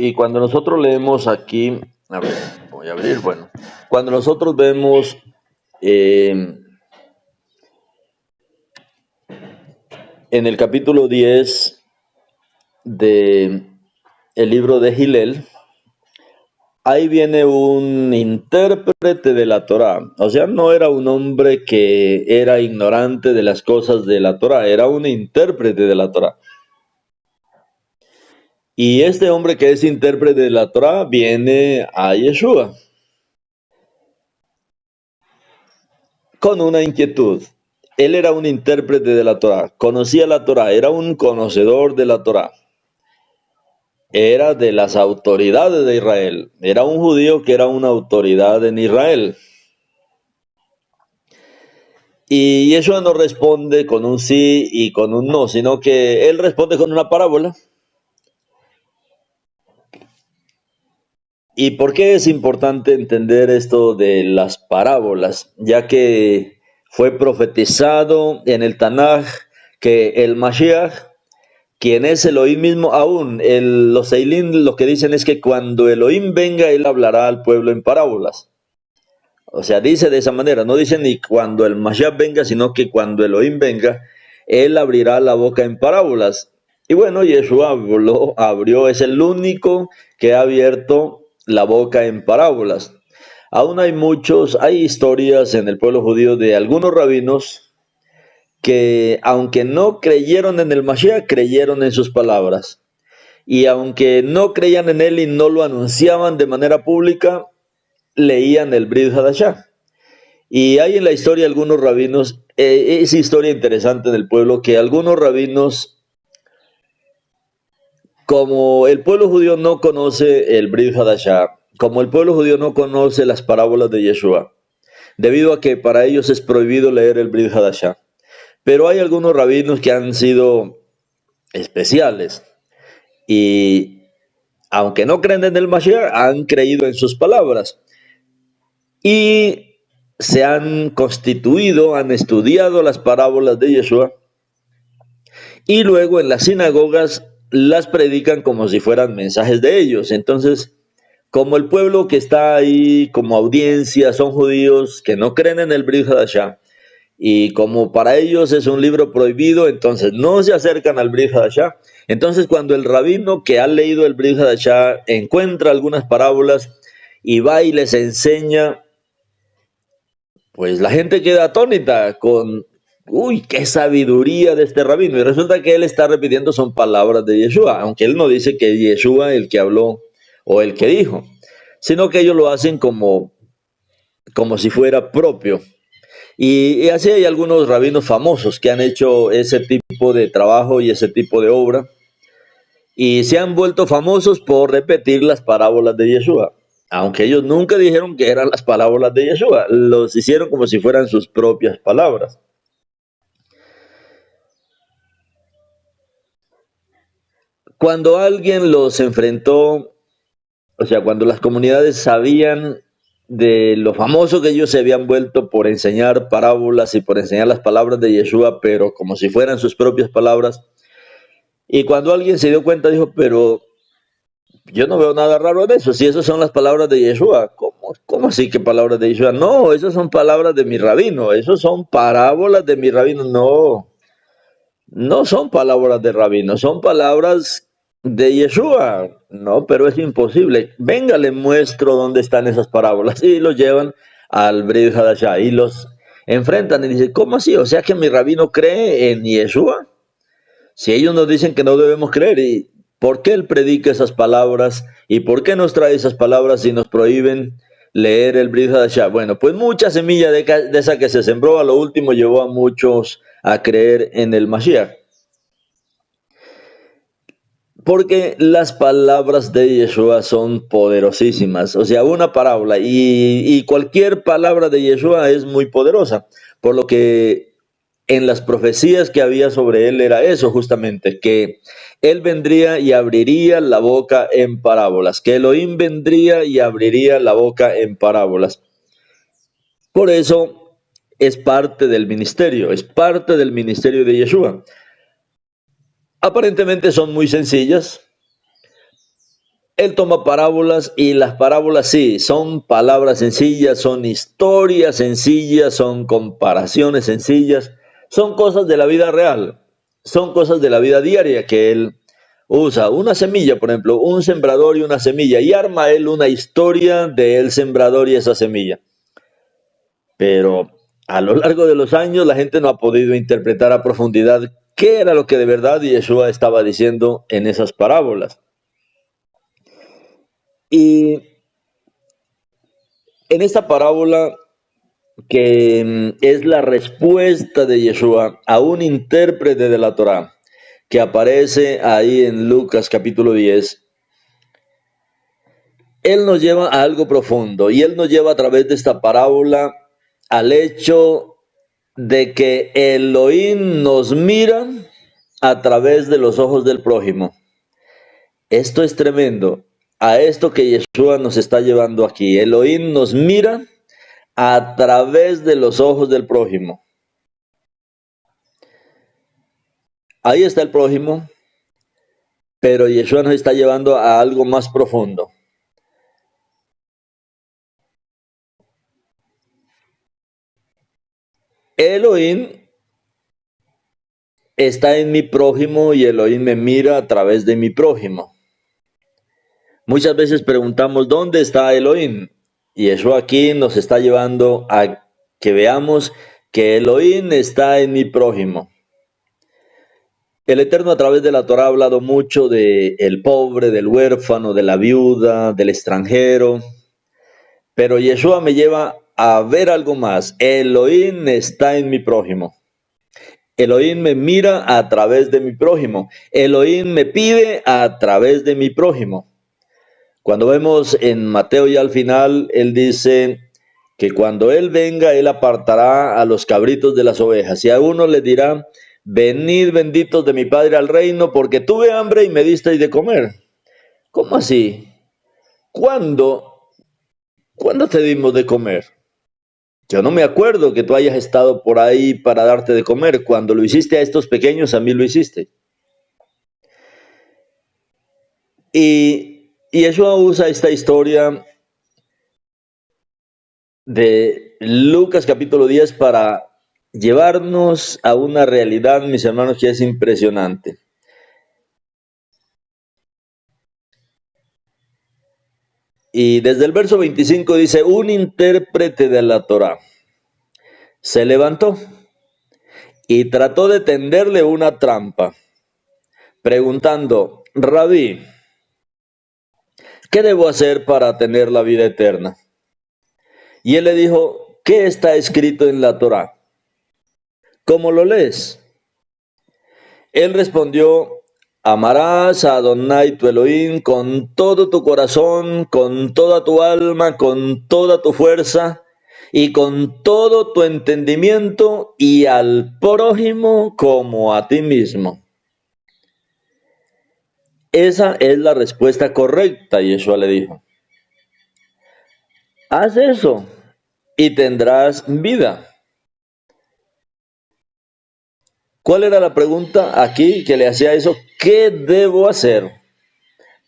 Y cuando nosotros leemos aquí, a ver, voy a abrir, bueno, cuando nosotros vemos eh, en el capítulo 10 de el libro de Gilel, ahí viene un intérprete de la Torá. O sea, no era un hombre que era ignorante de las cosas de la Torá, era un intérprete de la Torá. Y este hombre que es intérprete de la Torá viene a Yeshua con una inquietud. Él era un intérprete de la Torá, conocía la Torá, era un conocedor de la Torá, era de las autoridades de Israel, era un judío que era una autoridad en Israel. Y Yeshua no responde con un sí y con un no, sino que él responde con una parábola. ¿Y por qué es importante entender esto de las parábolas? Ya que fue profetizado en el Tanaj que el Mashiach, quien es Elohim mismo, aún los Eilim lo que dicen es que cuando Elohim venga, él hablará al pueblo en parábolas. O sea, dice de esa manera, no dice ni cuando el Mashiach venga, sino que cuando Elohim venga, él abrirá la boca en parábolas. Y bueno, Yeshua abrió, es el único que ha abierto la boca en parábolas. Aún hay historias en el pueblo judío de algunos rabinos que, aunque no creyeron en el Mashiach, creyeron en sus palabras. Y aunque no creían en él y no lo anunciaban de manera pública, leían el Brit Hadashah. Y hay en la historia algunos rabinos, es historia interesante del pueblo, que algunos rabinos, como el pueblo judío no conoce el Brit Hadashah, como el pueblo judío no conoce las parábolas de Yeshua, debido a que para ellos es prohibido leer el Brit Hadashah. Pero hay algunos rabinos que han sido especiales y aunque no creen en el Mashiach, han creído en sus palabras. Y se han constituido, han estudiado las parábolas de Yeshua y luego en las sinagogas las predican como si fueran mensajes de ellos. Entonces, como el pueblo que está ahí como audiencia son judíos que no creen en el Brit Hadashah, y como para ellos es un libro prohibido, entonces no se acercan al Brit Hadashah. Entonces, cuando el rabino que ha leído el Brit Hadashah encuentra algunas parábolas y va y les enseña, pues la gente queda atónita con, uy, qué sabiduría de este rabino. Y resulta que él está repitiendo son palabras de Yeshua, aunque él no dice que es Yeshua el que habló o el que dijo, sino que ellos lo hacen como si fuera propio. Y así hay algunos rabinos famosos que han hecho ese tipo de trabajo y ese tipo de obra. Y se han vuelto famosos por repetir las parábolas de Yeshua. Aunque ellos nunca dijeron que eran las palabras de Yeshua, los hicieron como si fueran sus propias palabras. Cuando alguien los enfrentó, o sea, cuando las comunidades sabían de lo famoso que ellos se habían vuelto por enseñar parábolas y por enseñar las palabras de Yeshua, pero como si fueran sus propias palabras, y cuando alguien se dio cuenta, dijo, pero yo no veo nada raro en eso, si esas son las palabras de Yeshua. ¿Cómo así que palabras de Yeshua? No, esas son palabras de mi rabino, esas son parábolas de mi rabino. No, no son palabras de rabino, son palabras de Yeshua. No, pero es imposible. Venga, le muestro dónde están esas parábolas. Y los llevan al Brit Hadashah y los enfrentan y dicen, ¿cómo así? O sea que mi rabino cree en Yeshua. Si ellos nos dicen que no debemos creer, ¿y por qué él predica esas palabras? ¿Y por qué nos trae esas palabras si nos prohíben leer el Brit Hadashah? Bueno, pues mucha semilla de esa que se sembró a lo último llevó a muchos a creer en el Mashiach. Porque las palabras de Yeshua son poderosísimas. O sea, una parábola y cualquier palabra de Yeshua es muy poderosa. Por lo que en las profecías que había sobre él era eso justamente, que él vendría y abriría la boca en parábolas, que Elohim vendría y abriría la boca en parábolas. Por eso es parte del ministerio de Yeshua. Aparentemente son muy sencillas, él toma parábolas y las parábolas sí, son palabras sencillas, son historias sencillas, son comparaciones sencillas, son cosas de la vida real, son cosas de la vida diaria que él usa. Una semilla, por ejemplo, un sembrador y una semilla, y arma él una historia del sembrador y esa semilla. Pero a lo largo de los años la gente no ha podido interpretar a profundidad qué era lo que de verdad Yeshua estaba diciendo en esas parábolas. Y en esta parábola, que es la respuesta de Yeshua a un intérprete de la Torá, que aparece ahí en Lucas capítulo 10, él nos lleva a algo profundo y él nos lleva a través de esta parábola al hecho de que Elohim nos mira a través de los ojos del prójimo. Esto es tremendo. A esto que Yeshua nos está llevando aquí. Elohim nos mira a través de los ojos del prójimo. Ahí está el prójimo, pero Yeshua nos está llevando a algo más profundo. Elohim está en mi prójimo y Elohim me mira a través de mi prójimo. Muchas veces preguntamos, ¿dónde está Elohim? Y eso aquí nos está llevando a que veamos que Elohim está en mi prójimo. El Eterno a través de la Torá ha hablado mucho del pobre, del huérfano, de la viuda, del extranjero. Pero Yeshua me lleva a ver algo más. Elohim está en mi prójimo. Elohim me mira a través de mi prójimo. Elohim me pide a través de mi prójimo. Cuando vemos en Mateo ya al final, él dice que cuando él venga, él apartará a los cabritos de las ovejas. Y a uno le dirá, venid benditos de mi Padre al reino, porque tuve hambre y me disteis de comer. ¿Cómo así? ¿Cuándo te dimos de comer? Yo no me acuerdo que tú hayas estado por ahí para darte de comer. Cuando lo hiciste a estos pequeños, a mí lo hiciste. Y Yeshua usa esta historia de Lucas capítulo 10 para llevarnos a una realidad, mis hermanos, que es impresionante. Y desde el verso 25 dice, un intérprete de la Torá se levantó y trató de tenderle una trampa, preguntando, Rabí, ¿qué debo hacer para tener la vida eterna? Y él le dijo, ¿qué está escrito en la Torá? ¿Cómo lo lees? Él respondió, amarás a Adonai tu Elohim con todo tu corazón, con toda tu alma, con toda tu fuerza y con todo tu entendimiento y al prójimo como a ti mismo. Esa es la respuesta correcta, Yeshua le dijo. Haz eso y tendrás vida. ¿Cuál era la pregunta aquí que le hacía eso? ¿Qué debo hacer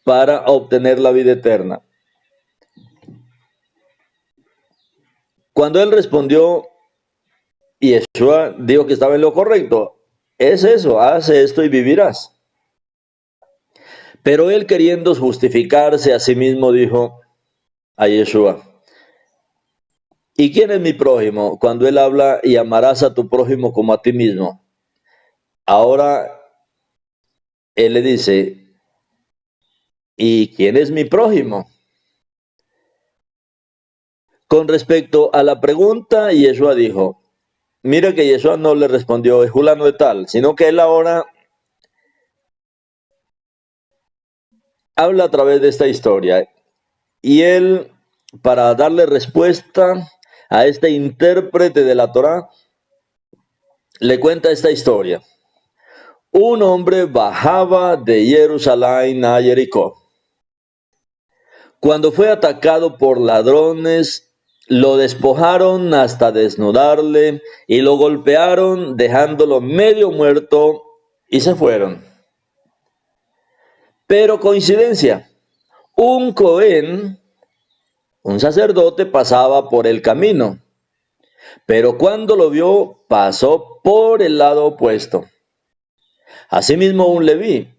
para obtener la vida eterna? Cuando él respondió, y Yeshua dijo que estaba en lo correcto, es eso, haz esto y vivirás. Pero él, queriendo justificarse a sí mismo, dijo a Yeshua, ¿y quién es mi prójimo? Cuando él habla, y amarás a tu prójimo como a ti mismo. Ahora él le dice, ¿y quién es mi prójimo? Con respecto a la pregunta, Yeshua dijo, mira que Yeshua no le respondió, es fulano de tal, sino que él ahora habla a través de esta historia. Y él, para darle respuesta a este intérprete de la Torá, le cuenta esta historia. Un hombre bajaba de Jerusalén a Jericó. Cuando fue atacado por ladrones, lo despojaron hasta desnudarle y lo golpearon dejándolo medio muerto y se fueron. Pero coincidencia, un Cohen, un sacerdote, pasaba por el camino, pero cuando lo vio, pasó por el lado opuesto. Asimismo, un Leví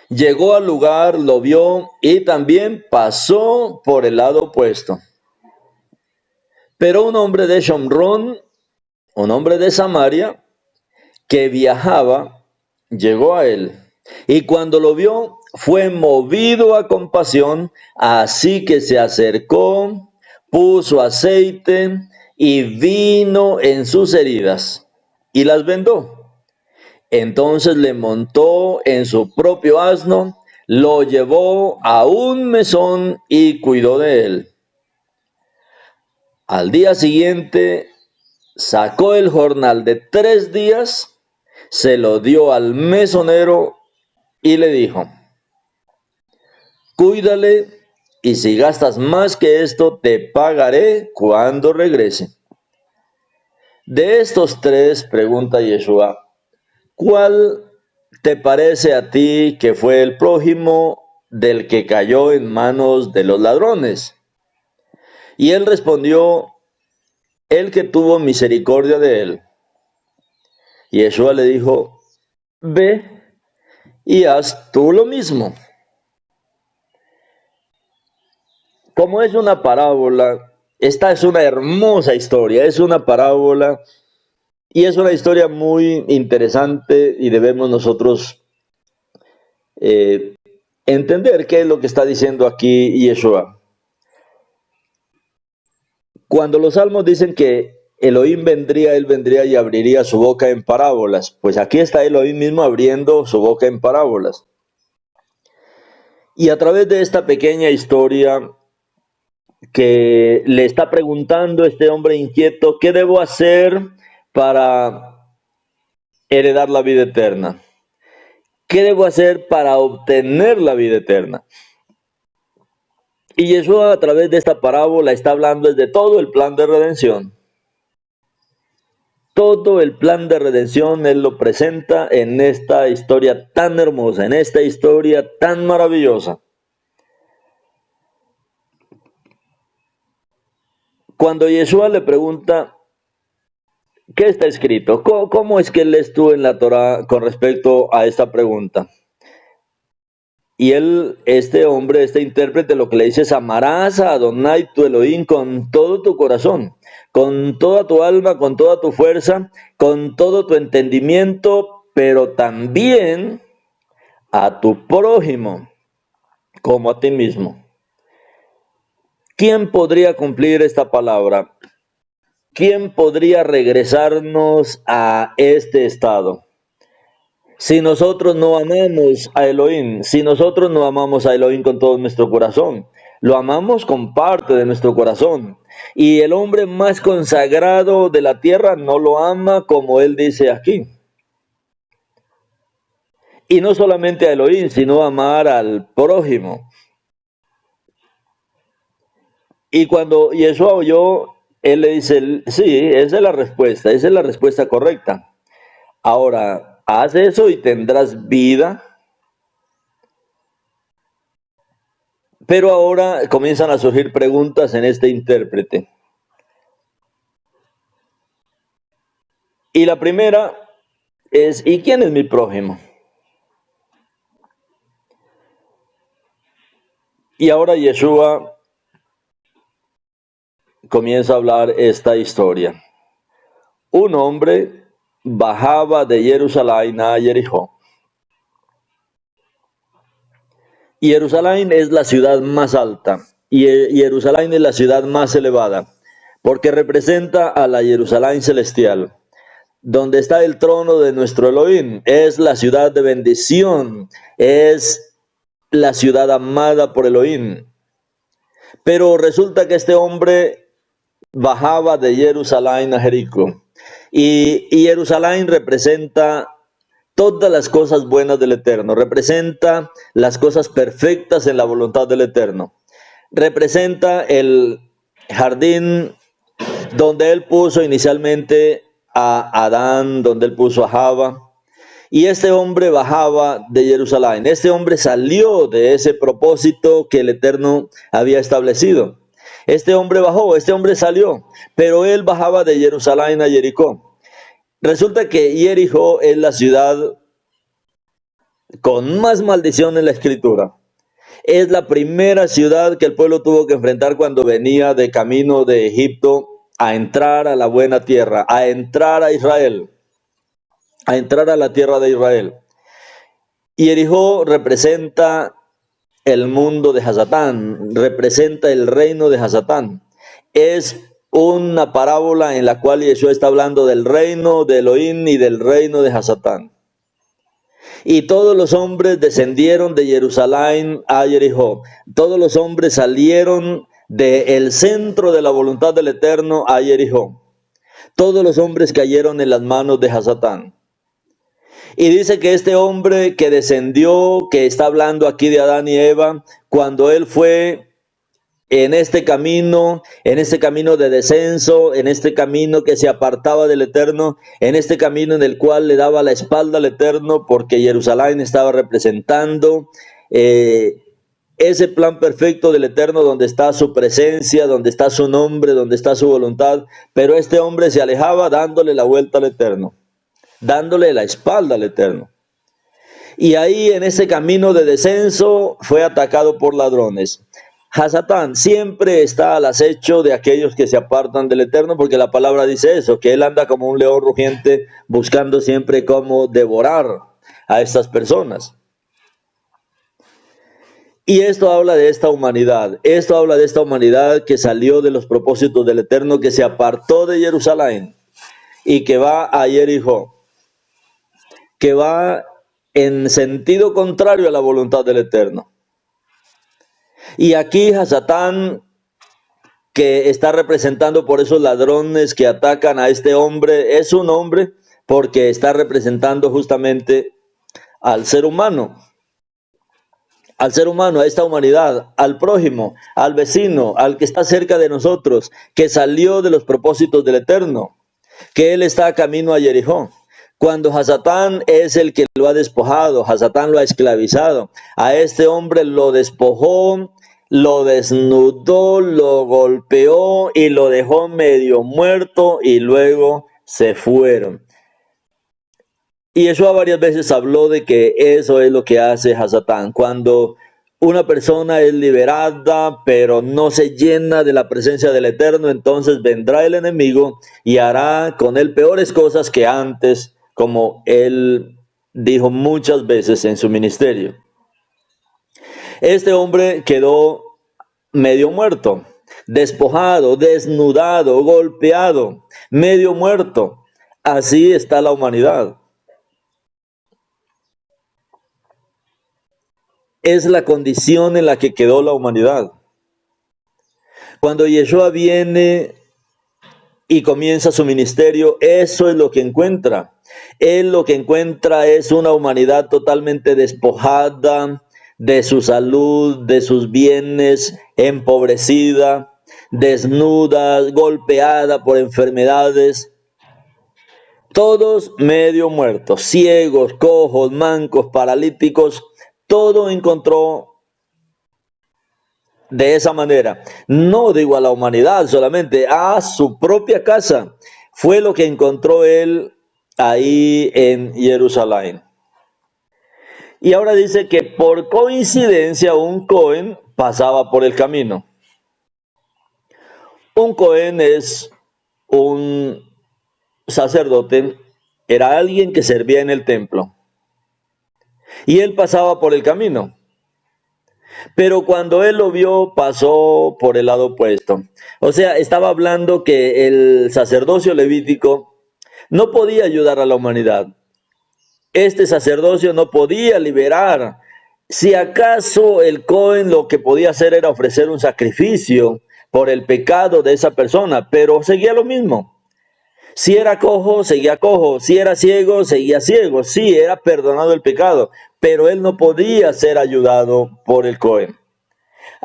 llegó al lugar, lo vio y también pasó por el lado opuesto. Pero un hombre de Shomrón, un hombre de Samaria, que viajaba, llegó a él. Y cuando lo vio, fue movido a compasión, así que se acercó, puso aceite y vino en sus heridas y las vendó. Entonces le montó en su propio asno, lo llevó a un mesón y cuidó de él. Al día siguiente sacó el jornal de 3 días, se lo dio al mesonero y le dijo: cuídale, y si gastas más que esto, te pagaré cuando regrese. De estos 3, pregunta Yeshua, ¿cuál te parece a ti que fue el prójimo del que cayó en manos de los ladrones? Y él respondió: el que tuvo misericordia de él. Y Yeshua le dijo: ve y haz tú lo mismo. Como es una parábola, esta es una hermosa historia, es una parábola y es una historia muy interesante y debemos nosotros entender qué es lo que está diciendo aquí Yeshua. Cuando los salmos dicen que Elohim vendría, él vendría y abriría su boca en parábolas, pues aquí está Elohim mismo abriendo su boca en parábolas. Y a través de esta pequeña historia que le está preguntando este hombre inquieto, ¿qué debo hacer para heredar la vida eterna? ¿Qué debo hacer para obtener la vida eterna? Y Yeshua a través de esta parábola está hablando de todo el plan de redención. Todo el plan de redención Él lo presenta en esta historia tan hermosa, en esta historia tan maravillosa. Cuando Yeshua le pregunta, ¿qué está escrito? ¿Cómo es que lees tú en la Torá con respecto a esta pregunta? Y él, este hombre, este intérprete, lo que le dice es: amarás a Adonai tu Elohim con todo tu corazón, con toda tu alma, con toda tu fuerza, con todo tu entendimiento, pero también a tu prójimo como a ti mismo. ¿Quién podría cumplir esta palabra? ¿Quién podría regresarnos a este estado? Si nosotros no amamos a Elohim, si nosotros no amamos a Elohim con todo nuestro corazón, lo amamos con parte de nuestro corazón. Y el hombre más consagrado de la tierra no lo ama como él dice aquí. Y no solamente a Elohim, sino amar al prójimo. Y cuando Yeshua oyó, él le dice: sí, esa es la respuesta correcta. Ahora, haz eso y tendrás vida. Pero ahora comienzan a surgir preguntas en este intérprete. Y la primera es: ¿y quién es mi prójimo? Y ahora Yeshua comienza a hablar esta historia. Un hombre bajaba de Jerusalén a Jericó. Y Jerusalén es la ciudad más alta y Jerusalén es la ciudad más elevada, porque representa a la Jerusalén celestial, donde está el trono de nuestro Elohim. Es la ciudad de bendición, es la ciudad amada por Elohim. Pero resulta que este hombre bajaba de Jerusalén a Jericó. Y Jerusalén representa todas las cosas buenas del Eterno, representa las cosas perfectas en la voluntad del Eterno. Representa el jardín donde él puso inicialmente a Adán, donde él puso a Java. Y este hombre bajaba de Jerusalén. Este hombre salió de ese propósito que el Eterno había establecido. Este hombre bajó, este hombre salió, pero él bajaba de Jerusalén a Jericó. Resulta que Jericó es la ciudad con más maldición en la escritura. Es la primera ciudad que el pueblo tuvo que enfrentar cuando venía de camino de Egipto a entrar a la buena tierra, a entrar a Israel, a entrar a la tierra de Israel. Y Jericó representa el mundo de Hasatán, representa el reino de Hasatán. Es una parábola en la cual Yeshua está hablando del reino de Elohim y del reino de Hasatán. Y todos los hombres descendieron de Jerusalén a Jericó. Todos los hombres salieron del centro de la voluntad del Eterno a Jericó. Todos los hombres cayeron en las manos de Hasatán. Y dice que este hombre que descendió, que está hablando aquí de Adán y Eva, cuando él fue en este camino de descenso, en este camino que se apartaba del Eterno, en este camino en el cual le daba la espalda al Eterno, porque Jerusalén estaba representando ese plan perfecto del Eterno, donde está su presencia, donde está su nombre, donde está su voluntad, pero este hombre se alejaba dándole la vuelta al Eterno, dándole la espalda al Eterno. Y ahí en ese camino de descenso fue atacado por ladrones. Hasatán siempre está al acecho de aquellos que se apartan del Eterno, porque la palabra dice eso, que él anda como un león rugiente buscando siempre cómo devorar a estas personas. Y esto habla de esta humanidad, que salió de los propósitos del Eterno, que se apartó de Jerusalén y que va a Jericó, que va en sentido contrario a la voluntad del Eterno. Y aquí Hasatán, que está representando por esos ladrones que atacan a este hombre, es un hombre porque está representando justamente al ser humano, a esta humanidad, al prójimo, al vecino, al que está cerca de nosotros, que salió de los propósitos del Eterno, que él está camino a Jericó. Cuando Hasatán es el que lo ha despojado, Hasatán lo ha esclavizado, a este hombre lo despojó, lo desnudó, lo golpeó y lo dejó medio muerto y luego se fueron. Y Yeshua varias veces habló de que eso es lo que hace Hasatán. Cuando una persona es liberada, pero no se llena de la presencia del Eterno, entonces vendrá el enemigo y hará con él peores cosas que antes, como él dijo muchas veces en su ministerio. Este hombre quedó medio muerto, despojado, desnudado, golpeado, medio muerto. Así está la humanidad. Es la condición en la que quedó la humanidad. Cuando Yeshua viene y comienza su ministerio, eso es lo que encuentra. Él lo que encuentra es una humanidad totalmente despojada de su salud, de sus bienes, empobrecida, desnuda, golpeada por enfermedades. Todos medio muertos, ciegos, cojos, mancos, paralíticos, todo encontró de esa manera. No digo a la humanidad solamente, a su propia casa. Fue lo que encontró él ahí en Jerusalén. Y ahora dice que por coincidencia un Cohen pasaba por el camino. Un Cohen es un sacerdote, era alguien que servía en el templo. Y él pasaba por el camino. Pero cuando él lo vio, pasó por el lado opuesto. O sea, estaba hablando que el sacerdocio levítico no podía ayudar a la humanidad. Este sacerdocio no podía liberar. Si acaso el Cohen lo que podía hacer era ofrecer un sacrificio por el pecado de esa persona, pero seguía lo mismo. Si era cojo, seguía cojo. Si era ciego, seguía ciego. Sí, era perdonado el pecado, pero él no podía ser ayudado por el Cohen.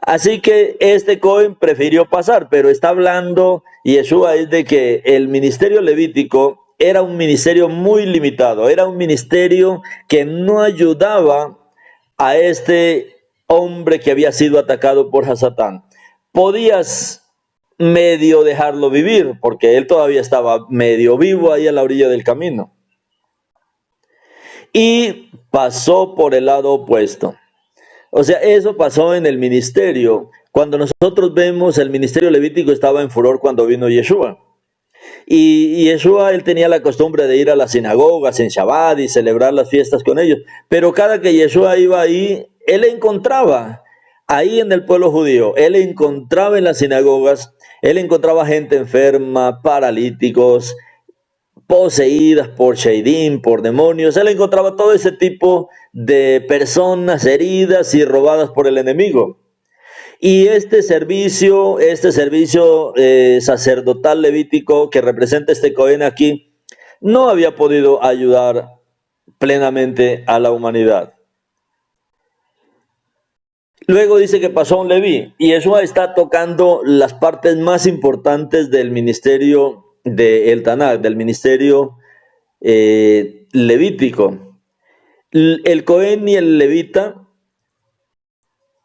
Así que este Cohen prefirió pasar, pero está hablando Yeshua es de que el ministerio levítico era un ministerio muy limitado, era un ministerio que no ayudaba a este hombre que había sido atacado por Hasatán. Podías medio dejarlo vivir, porque él todavía estaba medio vivo ahí a la orilla del camino. Y pasó por el lado opuesto. O sea, eso pasó en el ministerio. Cuando nosotros vemos, el ministerio levítico estaba en furor cuando vino Yeshua. Y Yeshua, él tenía la costumbre de ir a las sinagogas en Shabbat y celebrar las fiestas con ellos. Pero cada que Yeshua iba ahí, él encontraba ahí en el pueblo judío, él encontraba en las sinagogas, él encontraba gente enferma, paralíticos, poseídas por Sheidim, por demonios. Él encontraba todo ese tipo de personas heridas y robadas por el enemigo. Y este servicio sacerdotal levítico que representa este Cohen aquí, no había podido ayudar plenamente a la humanidad. Luego dice que pasó un Leví, y eso está tocando las partes más importantes del ministerio del Tanaj, del ministerio levítico. El Cohen y el levita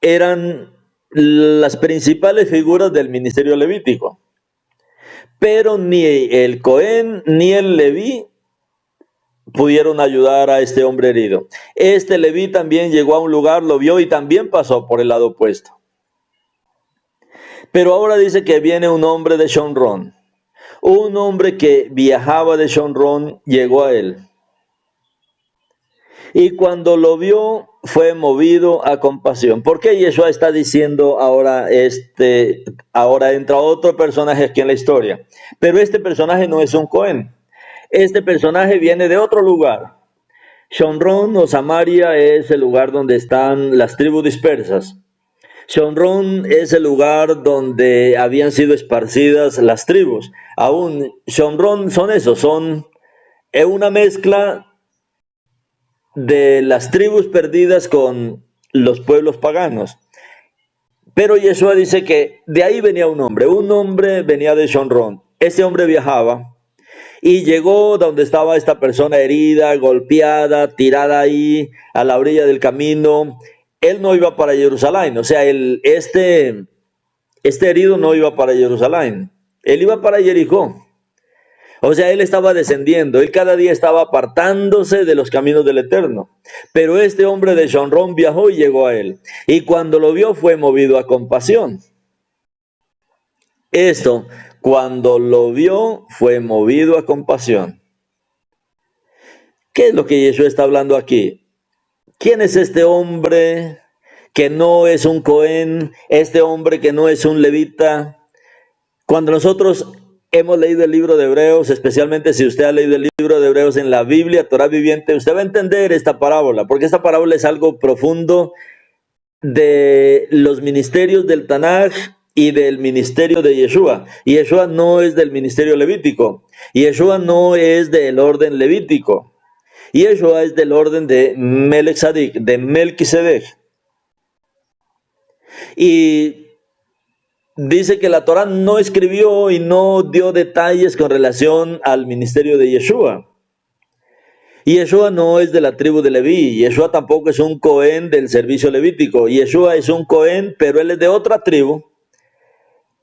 eran las principales figuras del ministerio levítico, pero ni el Cohen ni el Leví pudieron ayudar a este hombre herido. Este Leví también llegó a un lugar, lo vio y también pasó por el lado opuesto. Pero ahora dice que viene un hombre de Shomrón. Un hombre que viajaba de Shomrón llegó a él. Y cuando lo vio, fue movido a compasión. ¿Por qué Yeshua está diciendo ahora entra otro personaje aquí en la historia? Pero este personaje no es un Cohen. Este personaje viene de otro lugar. Shomrón o Samaria es el lugar donde están las tribus dispersas. Shomrón es el lugar donde habían sido esparcidas las tribus. Aún Shomrón son una mezcla de las tribus perdidas con los pueblos paganos. Pero Yeshua dice que de ahí venía un hombre venía de Shomrón. Este hombre viajaba y llegó donde estaba esta persona herida, golpeada, tirada ahí a la orilla del camino. Él no iba para Jerusalén, o sea, este herido no iba para Jerusalén, él iba para Jericó. O sea, él estaba descendiendo, él cada día estaba apartándose de los caminos del Eterno. Pero este hombre de Shomrón viajó y llegó a él. Y cuando lo vio fue movido a compasión. Cuando lo vio fue movido a compasión. ¿Qué es lo que Yeshua está hablando aquí? ¿Quién es este hombre que no es un Cohen? Este hombre que no es un levita. Cuando nosotros hemos leído el libro de Hebreos, especialmente si usted ha leído el libro de Hebreos en la Biblia, Torah viviente, usted va a entender esta parábola, porque esta parábola es algo profundo de los ministerios del Tanaj y del ministerio de Yeshua. Y Yeshua no es del ministerio levítico, y Yeshua no es del orden levítico, y Yeshua es del orden de Melech Tzadik, de Melquisedec. Y dice que la Torah no escribió y no dio detalles con relación al ministerio de Yeshua. Y Yeshua no es de la tribu de Leví. Yeshua tampoco es un Cohen del servicio levítico. Yeshua es un Cohen, pero él es de otra tribu.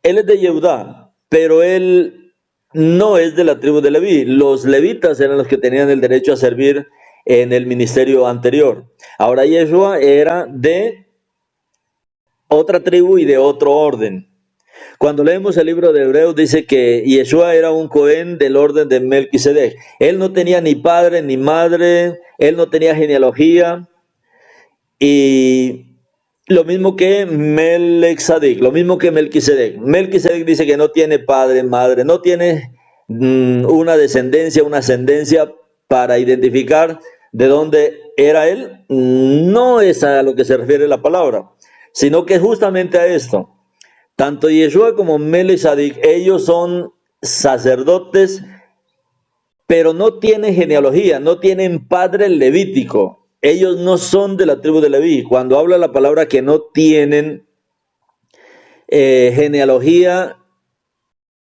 Él es de Yehudá, pero él no es de la tribu de Leví. Los levitas eran los que tenían el derecho a servir en el ministerio anterior. Ahora Yeshua era de otra tribu y de otro orden. Cuando leemos el libro de Hebreos dice que Yeshua era un Cohen del orden de Melquisedec. Él no tenía ni padre ni madre, él no tenía genealogía, y lo mismo que Melech Tzadik, lo mismo que Melquisedec. Melquisedec dice que no tiene padre, madre, no tiene una descendencia, una ascendencia para identificar de dónde era él. No es a lo que se refiere la palabra, sino que justamente a esto. Tanto Yeshua como Melech Tzadik, ellos son sacerdotes, pero no tienen genealogía, no tienen padre levítico. Ellos no son de la tribu de Leví. Cuando habla la palabra que no tienen genealogía,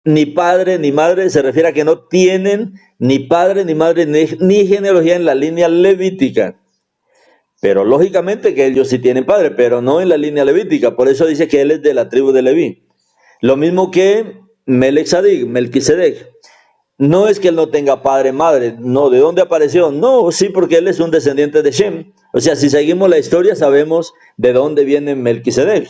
ni padre ni madre, se refiere a que no tienen ni padre ni madre ni genealogía en la línea levítica. Pero lógicamente que ellos sí tienen padre, pero no en la línea levítica. Por eso dice que él es de la tribu de Leví. Lo mismo que Melquisedec. No es que él no tenga padre, madre, no, ¿de dónde apareció? No, sí, porque él es un descendiente de Shem. O sea, si seguimos la historia, sabemos de dónde viene Melquisedec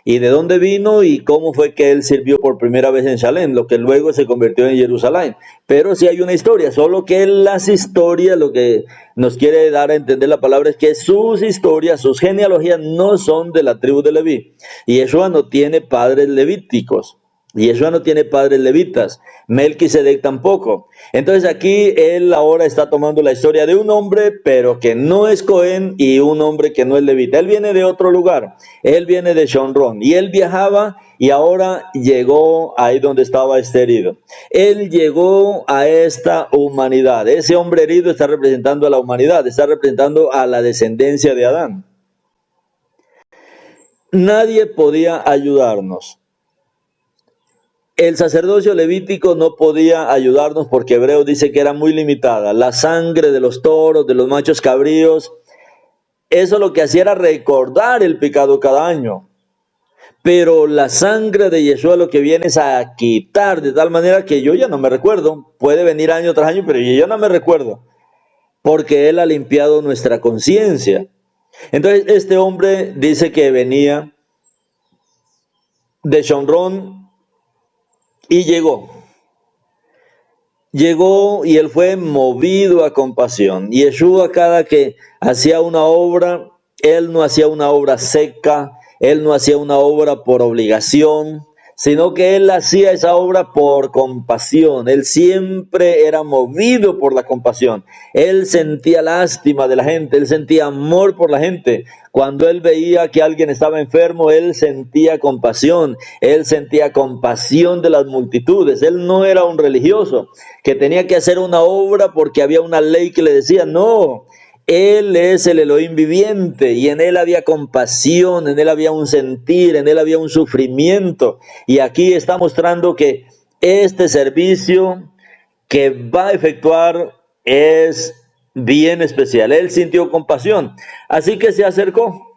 y de dónde vino y cómo fue que él sirvió por primera vez en Shalem, lo que luego se convirtió en Jerusalén. Pero sí hay una historia, solo que las historias, lo que nos quiere dar a entender la palabra es que sus historias, sus genealogías no son de la tribu de Leví. Y Yeshua no tiene padres levíticos. Y Yeshua no tiene padres levitas, Melquisedec tampoco. Entonces aquí él ahora está tomando la historia de un hombre, pero que no es Cohen, y un hombre que no es levita. Él viene de otro lugar, él viene de Shonrón, y él viajaba y ahora llegó ahí donde estaba este herido. Él llegó a esta humanidad. Ese hombre herido está representando a la humanidad, está representando a la descendencia de Adán. Nadie podía ayudarnos. El sacerdocio levítico no podía ayudarnos porque Hebreos dice que era muy limitada. La sangre de los toros, de los machos cabríos, eso lo que hacía era recordar el pecado cada año. Pero la sangre de Yeshua lo que viene es a quitar, de tal manera que yo ya no me recuerdo. Puede venir año tras año, pero yo ya no me recuerdo. Porque Él ha limpiado nuestra conciencia. Entonces este hombre dice que venía de Shonrón y llegó y él fue movido a compasión. Y Yeshua, cada que hacía una obra, él no hacía una obra seca, él no hacía una obra por obligación, sino que él hacía esa obra por compasión. Él siempre era movido por la compasión. Él sentía lástima de la gente, él sentía amor por la gente. Cuando él veía que alguien estaba enfermo, él sentía compasión de las multitudes. Él no era un religioso que tenía que hacer una obra porque había una ley que le decía, no. Él es el Elohim viviente y en él había compasión, en él había un sentir, en él había un sufrimiento. Y aquí está mostrando que este servicio que va a efectuar es bien especial. Él sintió compasión, así que se acercó.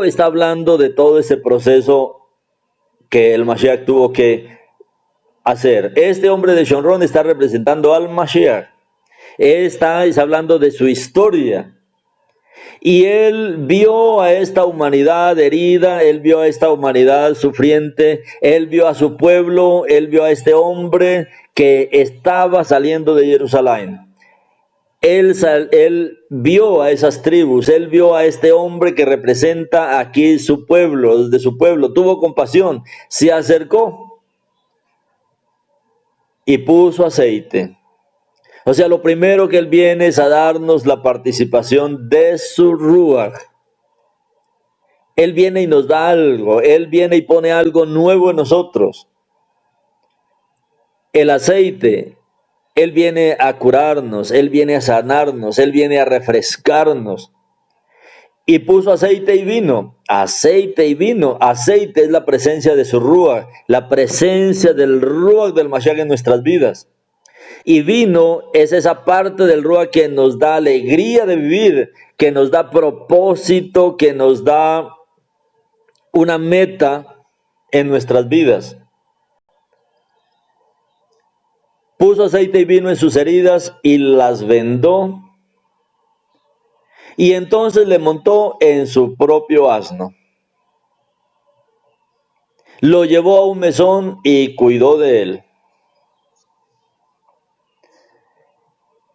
Está hablando de todo ese proceso que el Mashiach tuvo que hacer. Este hombre de Shonrón está representando al Mashiach. Está hablando de su historia. Y él vio a esta humanidad herida, él vio a esta humanidad sufriente, él vio a su pueblo, él vio a este hombre que estaba saliendo de Jerusalén. Él vio a esas tribus, él vio a este hombre que representa aquí su pueblo, de su pueblo, tuvo compasión, se acercó y puso aceite. O sea, lo primero que él viene es a darnos la participación de su Ruach. Él viene y nos da algo, él viene y pone algo nuevo en nosotros. El aceite, él viene a curarnos, él viene a sanarnos, él viene a refrescarnos. Y puso aceite y vino, aceite y vino. Aceite es la presencia de su Ruach, la presencia del Ruach del Mashiach en nuestras vidas. Y vino es esa parte del Ruach que nos da alegría de vivir, que nos da propósito, que nos da una meta en nuestras vidas. Puso aceite y vino en sus heridas y las vendó. Y entonces le montó en su propio asno. Lo llevó a un mesón y cuidó de él.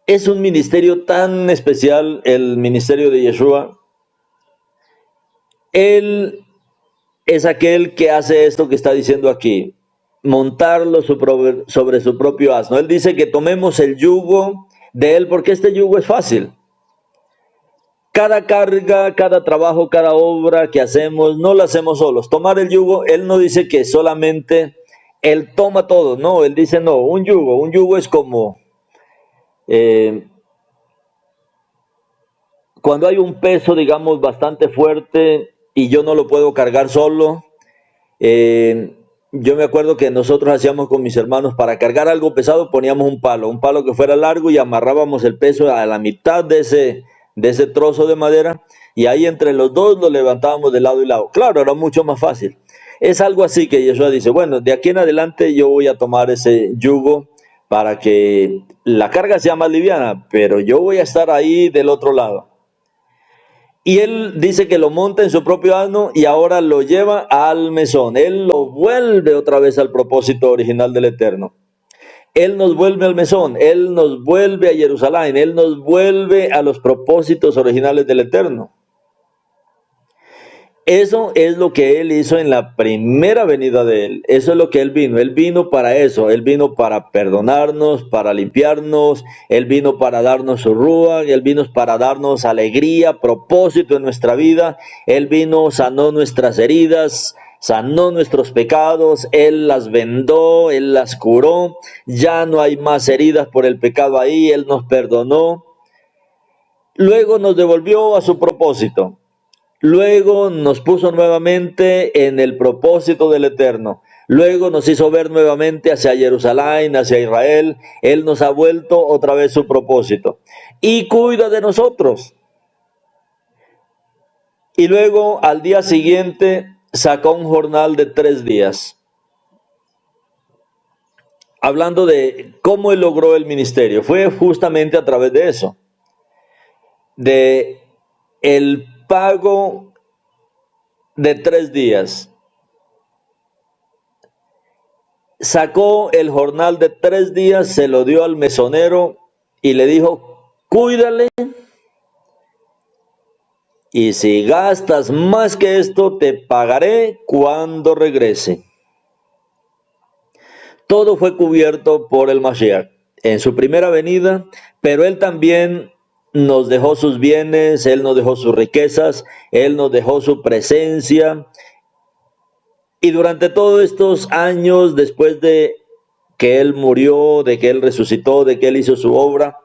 Es un ministerio tan especial, el ministerio de Yeshua. Él es aquel que hace esto que está diciendo aquí, montarlo sobre su propio asno. Él dice que tomemos el yugo de él porque este yugo es fácil. Cada carga, cada trabajo, cada obra que hacemos, no lo hacemos solos. Tomar el yugo, él no dice que solamente él toma todo, no, él dice no, un yugo es como cuando hay un peso, digamos, bastante fuerte y yo no lo puedo cargar solo, Yo me acuerdo que nosotros hacíamos con mis hermanos, para cargar algo pesado poníamos un palo que fuera largo y amarrábamos el peso a la mitad de ese trozo de madera y ahí entre los dos lo levantábamos de lado y lado. Claro, era mucho más fácil. Es algo así que Yeshua dice, bueno, de aquí en adelante yo voy a tomar ese yugo para que la carga sea más liviana, pero yo voy a estar ahí del otro lado. Y él dice que lo monta en su propio asno y ahora lo lleva al mesón. Él lo vuelve otra vez al propósito original del Eterno. Él nos vuelve al mesón, Él nos vuelve a Jerusalén, Él nos vuelve a los propósitos originales del Eterno. Eso es lo que Él hizo en la primera venida de Él. Eso es lo que Él vino. Él vino para eso. Él vino para perdonarnos, para limpiarnos. Él vino para darnos su rúa. Él vino para darnos alegría, propósito en nuestra vida. Él vino, sanó nuestras heridas, sanó nuestros pecados. Él las vendó, Él las curó. Ya no hay más heridas por el pecado ahí. Él nos perdonó. Luego nos devolvió a su propósito. Luego nos puso nuevamente en el propósito del Eterno. Luego nos hizo ver nuevamente hacia Jerusalén, hacia Israel. Él nos ha vuelto otra vez su propósito. Y cuida de nosotros. Y luego al día siguiente sacó un jornal de 3 días. Hablando de cómo él logró el ministerio. Fue justamente a través de eso. De el pago de 3 días. Sacó el jornal de 3 días, se lo dio al mesonero y le dijo, cuídale, y si gastas más que esto, te pagaré cuando regrese. Todo fue cubierto por el Mashiach en su primera venida, pero él también nos dejó sus bienes, él nos dejó sus riquezas, él nos dejó su presencia. Y durante todos estos años, después de que él murió, de que él resucitó, de que él hizo su obra,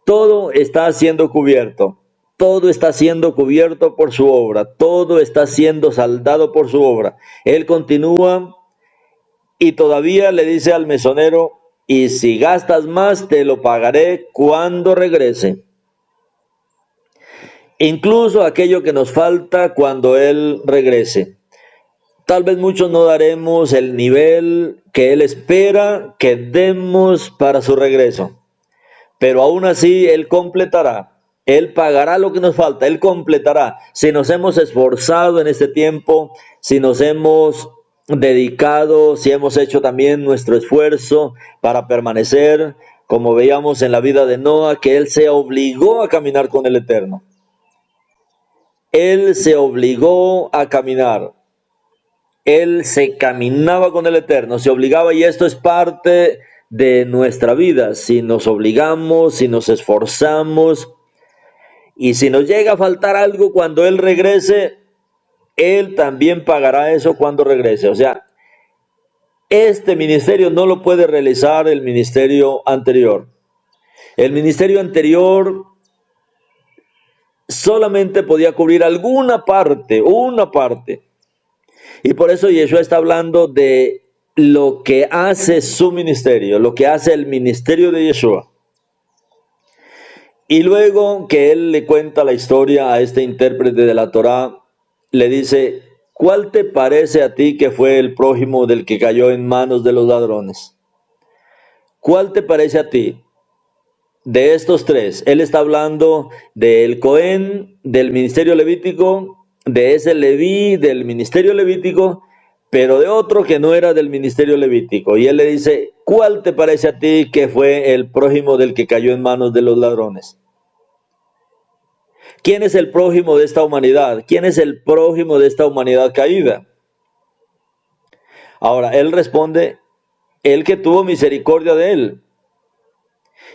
todo está siendo cubierto. Todo está siendo cubierto por su obra. Todo está siendo saldado por su obra. Él continúa y todavía le dice al mesonero, y si gastas más, te lo pagaré cuando regrese. Incluso aquello que nos falta cuando Él regrese. Tal vez muchos no daremos el nivel que Él espera que demos para su regreso. Pero aún así Él completará. Él pagará lo que nos falta. Él completará. Si nos hemos esforzado en este tiempo, si nos hemos dedicado, si hemos hecho también nuestro esfuerzo para permanecer, como veíamos en la vida de Noah, que él se obligó a caminar con el Eterno. Él se obligó a caminar. Él se caminaba con el Eterno, se obligaba, y esto es parte de nuestra vida. Si nos obligamos, si nos esforzamos, y si nos llega a faltar algo cuando Él regrese, Él también pagará eso cuando regrese. O sea, este ministerio no lo puede realizar el ministerio anterior. El ministerio anterior solamente podía cubrir alguna parte, una parte. Y por eso Yeshua está hablando de lo que hace su ministerio, lo que hace el ministerio de Yeshua. Y luego que él le cuenta la historia a este intérprete de la Torá, le dice, ¿cuál te parece a ti que fue el prójimo del que cayó en manos de los ladrones? ¿Cuál te parece a ti? De estos tres, él está hablando del Cohen, del ministerio levítico, de ese Leví, del ministerio levítico, pero de otro que no era del ministerio levítico. Y él le dice, ¿cuál te parece a ti que fue el prójimo del que cayó en manos de los ladrones? ¿Quién es el prójimo de esta humanidad? ¿Quién es el prójimo de esta humanidad caída? Ahora, él responde, el que tuvo misericordia de él.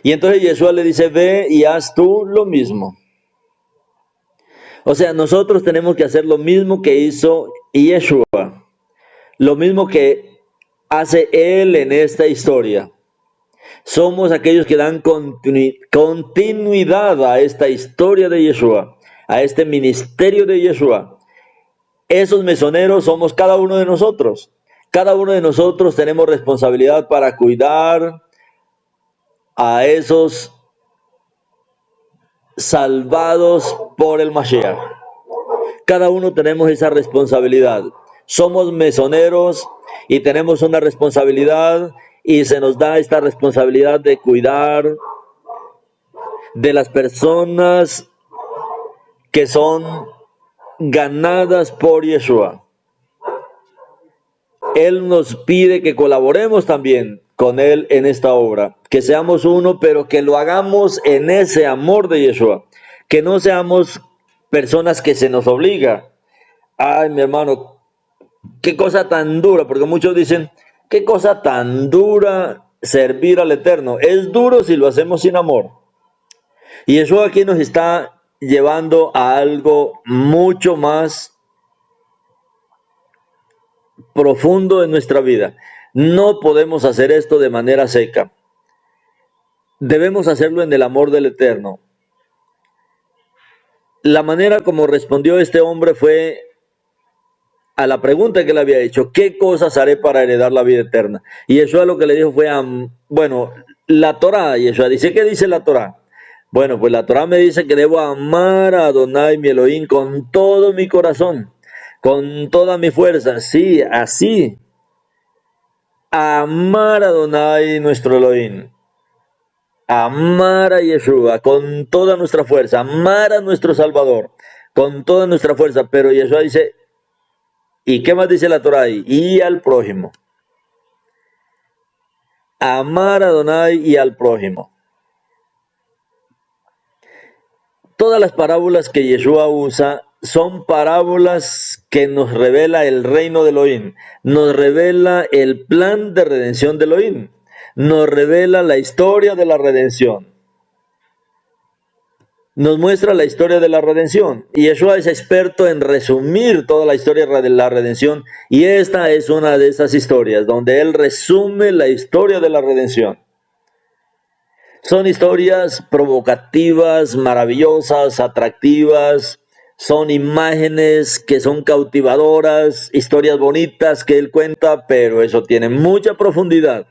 Y entonces Yeshua le dice, ve y haz tú lo mismo. O sea, nosotros tenemos que hacer lo mismo que hizo Yeshua. Lo mismo que hace él en esta historia. Somos aquellos que dan continuidad a esta historia de Yeshua, a este ministerio de Yeshua. Esos mesoneros somos cada uno de nosotros. Cada uno de nosotros tenemos responsabilidad para cuidar a esos salvados por el Mashiach. Cada uno tenemos esa responsabilidad. Somos mesoneros y tenemos una responsabilidad y se nos da esta responsabilidad de cuidar de las personas que son ganadas por Yeshua. Él nos pide que colaboremos también con Él en esta obra, que seamos uno, pero que lo hagamos en ese amor de Yeshua, que no seamos personas que se nos obliga. Ay, mi hermano, qué cosa tan dura, porque muchos dicen, qué cosa tan dura servir al Eterno. Es duro si lo hacemos sin amor. Y Yeshua aquí nos está llevando a algo mucho más profundo en nuestra vida. No podemos hacer esto de manera seca. Debemos hacerlo en el amor del Eterno. La manera como respondió este hombre fue a la pregunta que le había hecho: ¿qué cosas haré para heredar la vida eterna? Y Yeshua lo que le dijo fue, bueno, la Torah. Yeshua dice, ¿qué dice la Torah? Bueno, pues la Torah me dice que debo amar a Adonai mi Elohim con todo mi corazón, con toda mi fuerza. Sí, así. Amar a Adonai nuestro Elohim. Amar a Yeshua con toda nuestra fuerza. Amar a nuestro Salvador con toda nuestra fuerza. Pero Yeshua dice, ¿y qué más dice la Torah ahí? Y al prójimo. Amar a Adonai y al prójimo. Todas las parábolas que Yeshua usa son parábolas que nos revela el reino de Elohim, nos revela el plan de redención de Elohim, nos revela la historia de la redención, nos muestra la historia de la redención. Y Yeshua es experto en resumir toda la historia de la redención, y esta es una de esas historias donde él resume la historia de la redención. Son historias provocativas, maravillosas, atractivas. Son imágenes que son cautivadoras, historias bonitas que él cuenta, pero eso tiene mucha profundidad.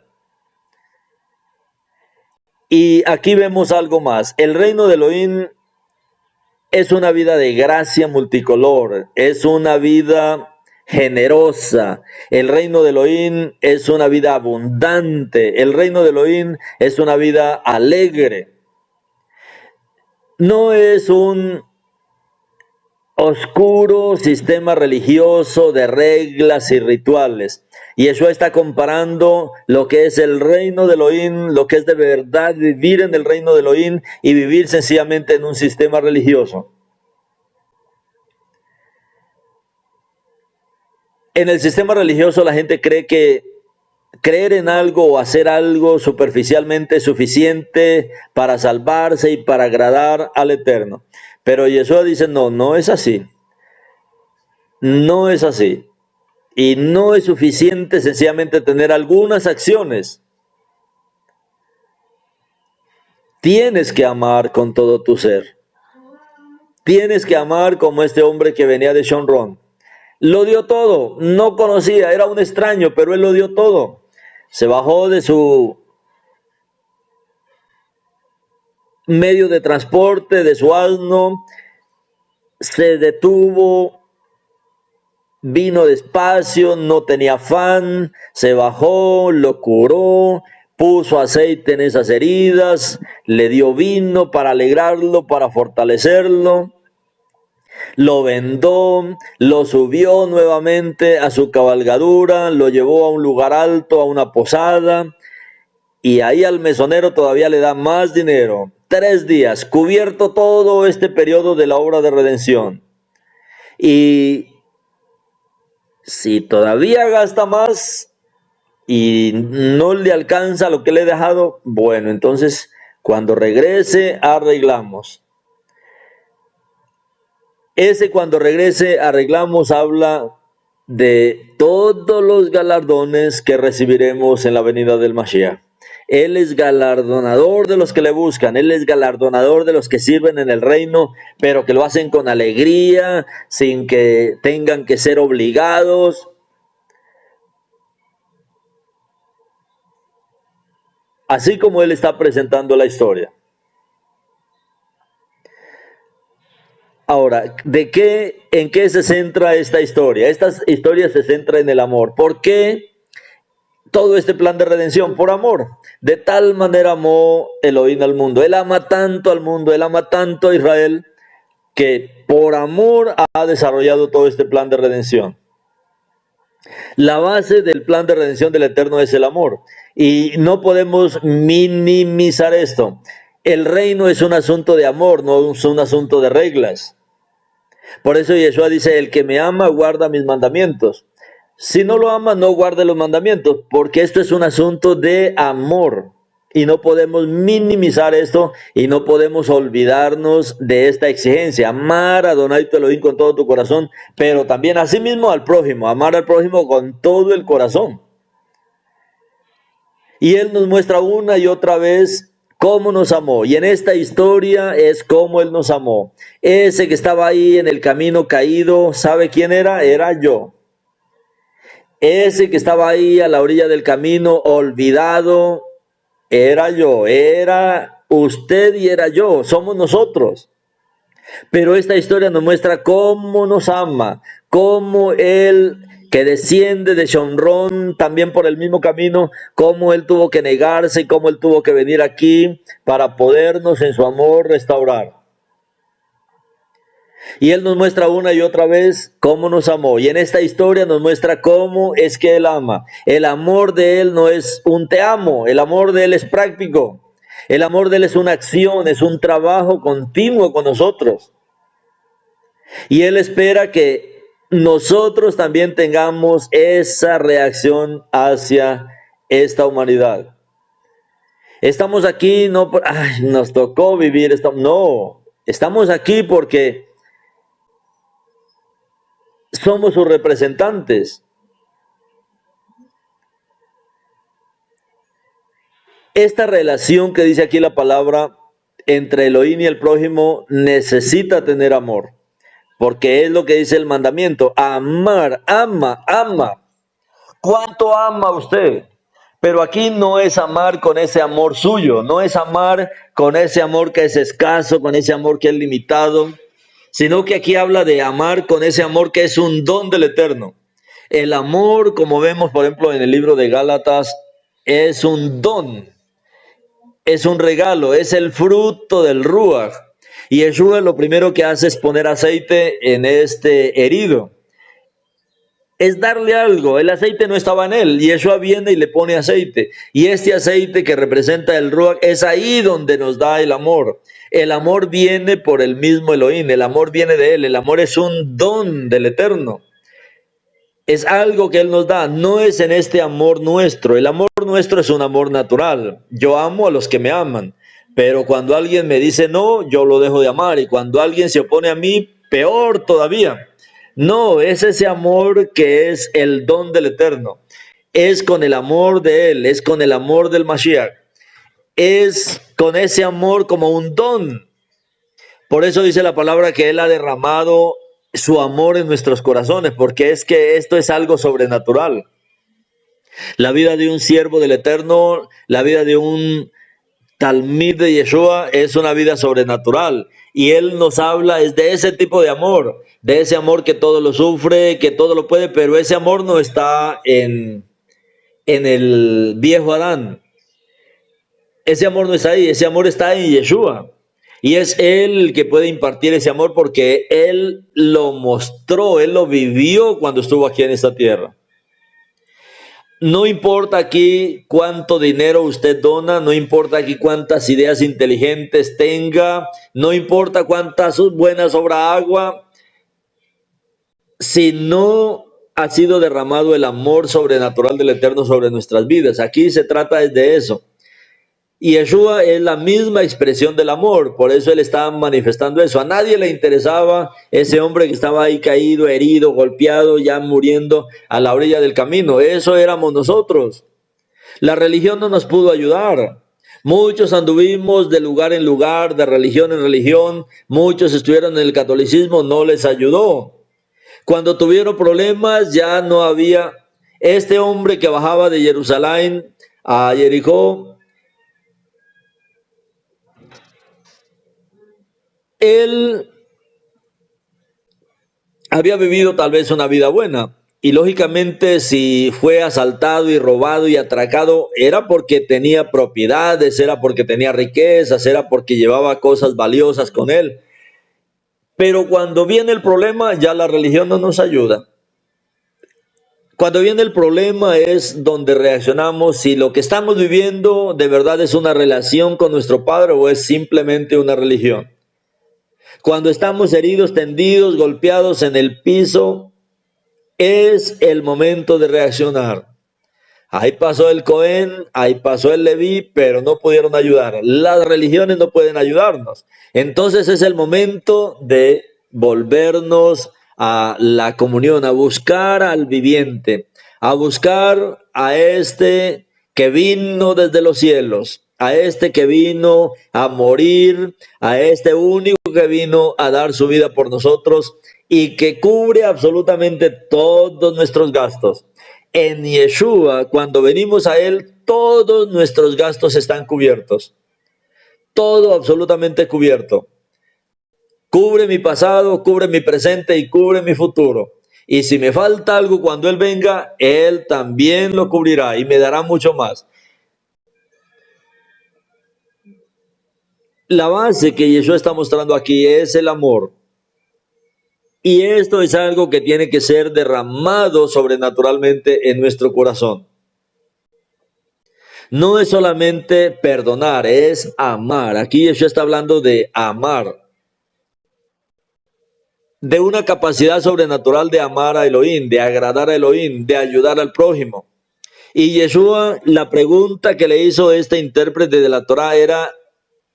Y aquí vemos algo más. El reino de Elohim es una vida de gracia multicolor, es una vida generosa. El reino de Elohim es una vida abundante. El reino de Elohim es una vida alegre. No es un oscuro sistema religioso de reglas y rituales. Y eso está comparando lo que es el reino de Elohim, lo que es de verdad vivir en el reino de Elohim y vivir sencillamente en un sistema religioso. En el sistema religioso la gente cree que creer en algo o hacer algo superficialmente es suficiente para salvarse y para agradar al Eterno. Pero Yeshua dice, no, no es así. No es así. Y no es suficiente sencillamente tener algunas acciones. Tienes que amar con todo tu ser. Tienes que amar como este hombre que venía de Shomron. Lo dio todo, no conocía, era un extraño, pero él lo dio todo. Se bajó de su medio de transporte, de su asno, se detuvo, vino despacio, no tenía afán, se bajó, lo curó, puso aceite en esas heridas, le dio vino para alegrarlo, para fortalecerlo. Lo vendó, lo subió nuevamente a su cabalgadura, lo llevó a un lugar alto, a una posada, y ahí al mesonero todavía le da más dinero. 3 días, cubierto todo este periodo de la obra de redención. Y si todavía gasta más y no le alcanza lo que le he dejado, bueno, entonces cuando regrese arreglamos. Ese cuando regrese arreglamos habla de todos los galardones que recibiremos en la venida del Mashiach. Él es galardonador de los que le buscan, Él es galardonador de los que sirven en el reino, pero que lo hacen con alegría, sin que tengan que ser obligados. así como él está presentando la historia. Ahora, ¿en qué se centra esta historia? Esta historia se centra en el amor. ¿Por qué todo este plan de redención? Por amor. De tal manera amó Elohim al mundo. Él ama tanto al mundo, él ama tanto a Israel, que por amor ha desarrollado todo este plan de redención. La base del plan de redención del Eterno es el amor. Y no podemos minimizar esto. El reino es un asunto de amor, no es un asunto de reglas. Por eso Yeshua dice, el que me ama guarda mis mandamientos. Si no lo ama, no guarde los mandamientos, porque esto es un asunto de amor. Y no podemos minimizar esto y no podemos olvidarnos de esta exigencia. Amar a Adonai tu Elohim con todo tu corazón, pero también asimismo al prójimo. Amar al prójimo con todo el corazón. Y Él nos muestra una y otra vez cómo nos amó. Y en esta historia es cómo Él nos amó. Ese que estaba ahí en el camino caído, ¿sabe quién era? Era yo. Ese que estaba ahí a la orilla del camino olvidado, era yo. Era usted y era yo. Somos nosotros. Pero esta historia nos muestra cómo nos ama. Cómo Él, que desciende de Shomrón también por el mismo camino, cómo Él tuvo que negarse y cómo Él tuvo que venir aquí para podernos en su amor restaurar. Y Él nos muestra una y otra vez cómo nos amó. Y en esta historia nos muestra cómo es que Él ama. El amor de Él no es un te amo, el amor de Él es práctico. El amor de Él es una acción, es un trabajo continuo con nosotros. Y Él espera que nosotros también tengamos esa reacción hacia esta humanidad. Estamos aquí no por, nos tocó vivir esto. No, estamos aquí porque somos sus representantes. Esta relación que dice aquí la palabra entre Elohim y el prójimo necesita tener amor. Porque es lo que dice el mandamiento. Amar, ama. ¿Cuánto ama usted? Pero aquí no es amar con ese amor suyo. No es amar con ese amor que es escaso, con ese amor que es limitado. Sino que aquí habla de amar con ese amor que es un don del Eterno. El amor, como vemos por ejemplo en el libro de Gálatas, es un don. Es un regalo, es el fruto del Ruach. Y Yeshua lo primero que hace es poner aceite en este herido. Es darle algo. El aceite no estaba en él. Y Yeshua viene y le pone aceite. Y este aceite que representa el Ruach es ahí donde nos da el amor. El amor viene por el mismo Elohim. El amor viene de él. El amor es un don del Eterno. Es algo que Él nos da. No es en este amor nuestro. El amor nuestro es un amor natural. Yo amo a los que me aman. Pero cuando alguien me dice no, yo lo dejo de amar. Y cuando alguien se opone a mí, peor todavía. No, es ese amor que es el don del Eterno. Es con el amor de Él, es con el amor del Mashiach. Es con ese amor como un don. Por eso dice la palabra que Él ha derramado su amor en nuestros corazones, porque es que esto es algo sobrenatural. La vida de un siervo del Eterno, la vida de un Talmid de Yeshua es una vida sobrenatural y Él nos habla es de ese tipo de amor, de ese amor que todo lo sufre, que todo lo puede, pero ese amor no está en el viejo Adán. Ese amor no está ahí, ese amor está en Yeshua. Y es Él el que puede impartir ese amor porque Él lo mostró, Él lo vivió cuando estuvo aquí en esta tierra. No importa aquí cuánto dinero usted dona, no importa aquí cuántas ideas inteligentes tenga, no importa cuántas buenas obra agua, si no ha sido derramado el amor sobrenatural del Eterno sobre nuestras vidas. Aquí se trata de eso. Y Yeshua es la misma expresión del amor, por eso Él estaba manifestando eso. A nadie le interesaba ese hombre que estaba ahí caído, herido, golpeado, ya muriendo a la orilla del camino. Eso éramos nosotros. La religión no nos pudo ayudar. Muchos anduvimos de lugar en lugar, de religión en religión. Muchos estuvieron en el catolicismo, no les ayudó. Cuando tuvieron problemas ya no había. Este hombre que bajaba de Jerusalén a Jericó, Él había vivido tal vez una vida buena y lógicamente si fue asaltado y robado y atracado era porque tenía propiedades, era porque tenía riquezas, era porque llevaba cosas valiosas con él. Pero cuando viene el problema ya la religión no nos ayuda. Cuando viene el problema es donde reaccionamos si lo que estamos viviendo de verdad es una relación con nuestro Padre o es simplemente una religión. Cuando estamos heridos, tendidos, golpeados en el piso, es el momento de reaccionar. Ahí pasó el Cohen, ahí pasó el Leví, pero no pudieron ayudar. Las religiones no pueden ayudarnos. Entonces es el momento de volvernos a la comunión, a buscar al viviente, a buscar a este que vino desde los cielos, a este que vino a morir, a este único que vino a dar su vida por nosotros y que cubre absolutamente todos nuestros gastos. En Yeshua, cuando venimos a Él, todos nuestros gastos están cubiertos. Todo absolutamente cubierto. Cubre mi pasado, cubre mi presente y cubre mi futuro. Y si me falta algo cuando Él venga, Él también lo cubrirá y me dará mucho más. La base que Yeshua está mostrando aquí es el amor. Y esto es algo que tiene que ser derramado sobrenaturalmente en nuestro corazón. No es solamente perdonar, es amar. Aquí Yeshua está hablando de amar. De una capacidad sobrenatural de amar a Elohim, de agradar a Elohim, de ayudar al prójimo. Y Yeshua, la pregunta que le hizo este intérprete de la Torá era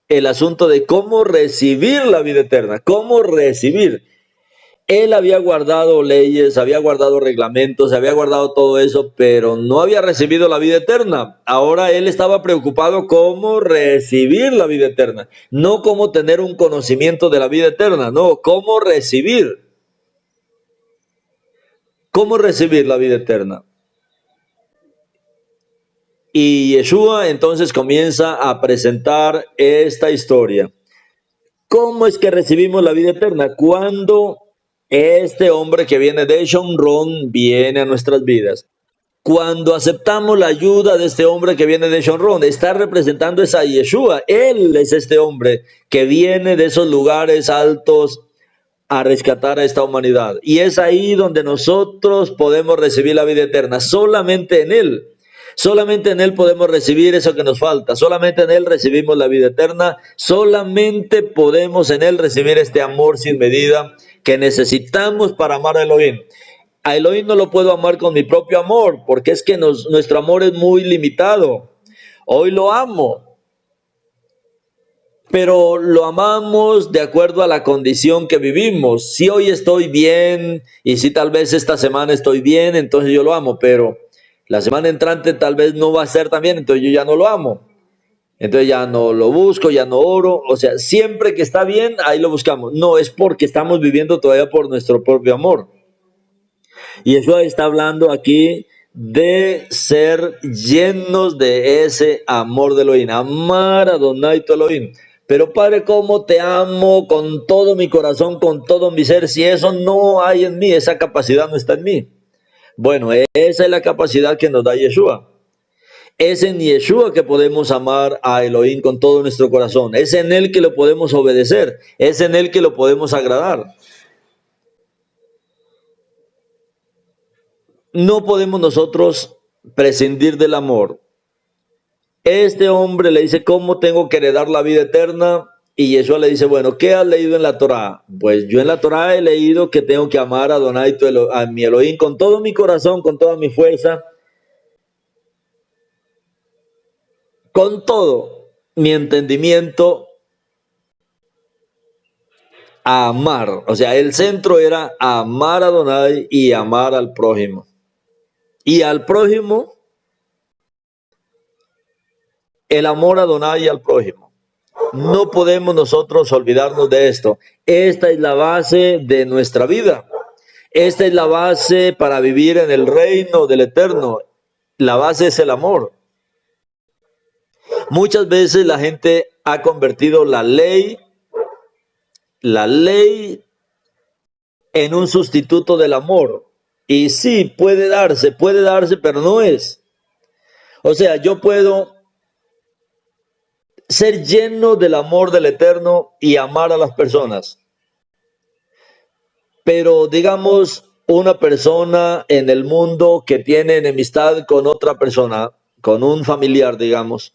el asunto de cómo recibir la vida eterna, cómo recibir. Él había guardado leyes, había guardado reglamentos, había guardado todo eso, pero no había recibido la vida eterna. Ahora él estaba preocupado cómo recibir la vida eterna, no cómo tener un conocimiento de la vida eterna, no, cómo recibir. ¿Cómo recibir la vida eterna? Y Yeshua entonces comienza a presentar esta historia. ¿Cómo es que recibimos la vida eterna? Cuando este hombre que viene de Shomron viene a nuestras vidas. Cuando aceptamos la ayuda de este hombre que viene de Shomron, está representando a Yeshua. Él es este hombre que viene de esos lugares altos a rescatar a esta humanidad. Y es ahí donde nosotros podemos recibir la vida eterna, solamente en Él. Solamente en Él podemos recibir eso que nos falta. Solamente en Él recibimos la vida eterna. Solamente podemos en Él recibir este amor sin medida que necesitamos para amar a Elohim. A Elohim no lo puedo amar con mi propio amor, porque es que nuestro amor es muy limitado. Hoy lo amo, pero lo amamos de acuerdo a la condición que vivimos. Si hoy estoy bien y si tal vez esta semana estoy bien, entonces yo lo amo, pero la semana entrante tal vez no va a ser tan bien, entonces yo ya no lo amo. Entonces ya no lo busco, ya no oro. O sea, siempre que está bien, ahí lo buscamos. No, es porque estamos viviendo todavía por nuestro propio amor. Y eso está hablando aquí de ser llenos de ese amor de Elohim. Amar a Adonai tu Elohim. Pero Padre, ¿cómo te amo con todo mi corazón, con todo mi ser? Si eso no hay en mí, esa capacidad no está en mí. Bueno, esa es la capacidad que nos da Yeshua. Es en Yeshua que podemos amar a Elohim con todo nuestro corazón. Es en Él que lo podemos obedecer. Es en Él que lo podemos agradar. No podemos nosotros prescindir del amor. Este hombre le dice, ¿cómo tengo que heredar la vida eterna? Y Yeshua le dice, bueno, ¿qué has leído en la Torá? Pues yo en la Torá he leído que tengo que amar a Adonai, a mi Elohim, con todo mi corazón, con toda mi fuerza, con todo mi entendimiento, a amar. O sea, el centro era amar a Adonai y amar al prójimo. Y al prójimo, el amor a Adonai y al prójimo. No podemos nosotros olvidarnos de esto. Esta es la base de nuestra vida. Esta es la base para vivir en el reino del Eterno. La base es el amor. Muchas veces la gente ha convertido la ley la ley en un sustituto del amor. Y sí, puede darse, pero no es. O sea, yo puedo ser lleno del amor del Eterno y amar a las personas. Pero digamos, una persona en el mundo que tiene enemistad con otra persona, con un familiar, digamos,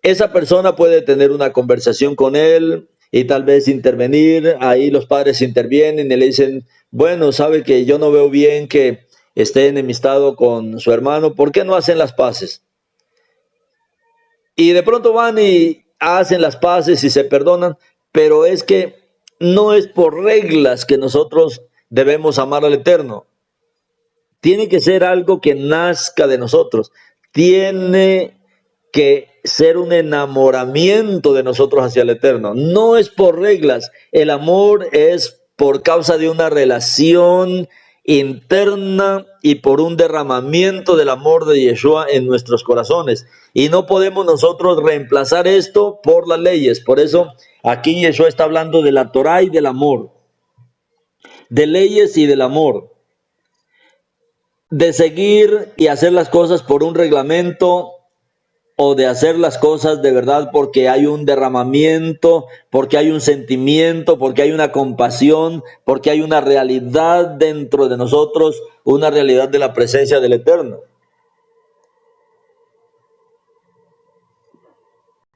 esa persona puede tener una conversación con él y tal vez intervenir. Ahí los padres intervienen y le dicen, bueno, sabe que yo no veo bien que esté enemistado con su hermano, ¿por qué no hacen las paces? Y de pronto van y hacen las paces y se perdonan, pero es que no es por reglas que nosotros debemos amar al Eterno. Tiene que ser algo que nazca de nosotros. Tiene que ser un enamoramiento de nosotros hacia el Eterno. No es por reglas. El amor es por causa de una relación interna y por un derramamiento del amor de Yeshua en nuestros corazones. Y no podemos nosotros reemplazar esto por las leyes. Por eso aquí Yeshua está hablando de la Torah y del amor, de leyes y del amor, de seguir y hacer las cosas por un reglamento o de hacer las cosas de verdad porque hay un derramamiento, porque hay un sentimiento, porque hay una compasión, porque hay una realidad dentro de nosotros, una realidad de la presencia del Eterno.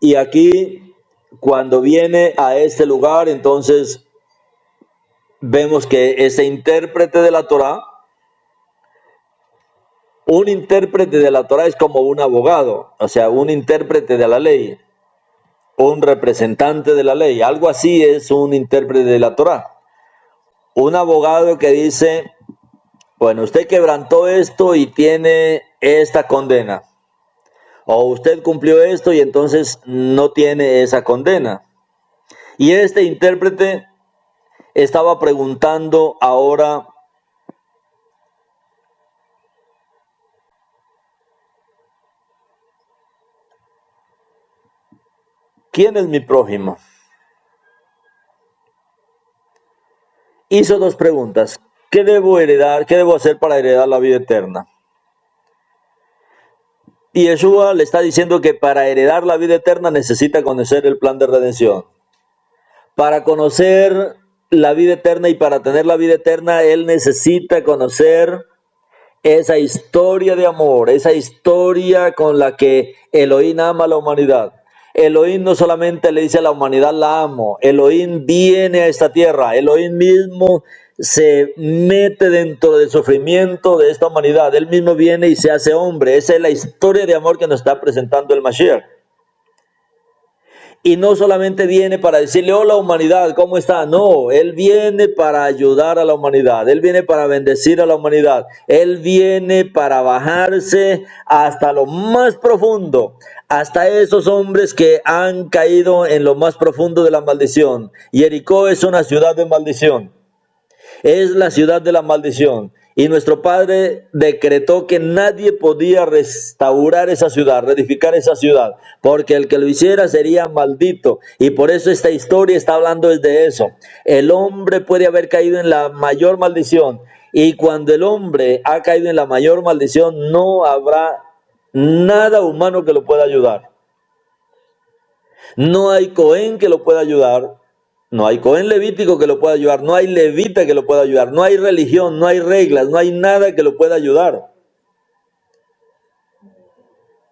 Y aquí, cuando viene a este lugar, entonces vemos que ese intérprete de la Torah, un intérprete de la Torah es como un abogado, o sea, un intérprete de la ley, un representante de la ley, algo así es un intérprete de la Torah. Un abogado que dice, bueno, usted quebrantó esto y tiene esta condena, o usted cumplió esto y entonces no tiene esa condena. Y este intérprete estaba preguntando ahora, ¿quién es mi prójimo? Hizo dos preguntas. ¿Qué debo heredar? ¿Qué debo hacer para heredar la vida eterna? Y Yeshua le está diciendo que para heredar la vida eterna necesita conocer el plan de redención. Para conocer la vida eterna y para tener la vida eterna, él necesita conocer esa historia de amor, esa historia con la que Elohim ama a la humanidad. Elohim no solamente le dice a la humanidad la amo, Elohim viene a esta tierra, Elohim mismo se mete dentro del sufrimiento de esta humanidad, él mismo viene y se hace hombre. Esa es la historia de amor que nos está presentando el Mashiach. Y no solamente viene para decirle, hola humanidad, ¿cómo está? No, Él viene para ayudar a la humanidad, Él viene para bendecir a la humanidad, Él viene para bajarse hasta lo más profundo, hasta esos hombres que han caído en lo más profundo de la maldición. Jericó es una ciudad de maldición, es la ciudad de la maldición. Y nuestro Padre decretó que nadie podía restaurar esa ciudad, reedificar esa ciudad, porque el que lo hiciera sería maldito. Y por eso esta historia está hablando desde eso. El hombre puede haber caído en la mayor maldición, y cuando el hombre ha caído en la mayor maldición, no habrá nada humano que lo pueda ayudar. No hay Cohen que lo pueda ayudar. No hay Cohen levítico que lo pueda ayudar, no hay levita que lo pueda ayudar, no hay religión, no hay reglas, no hay nada que lo pueda ayudar.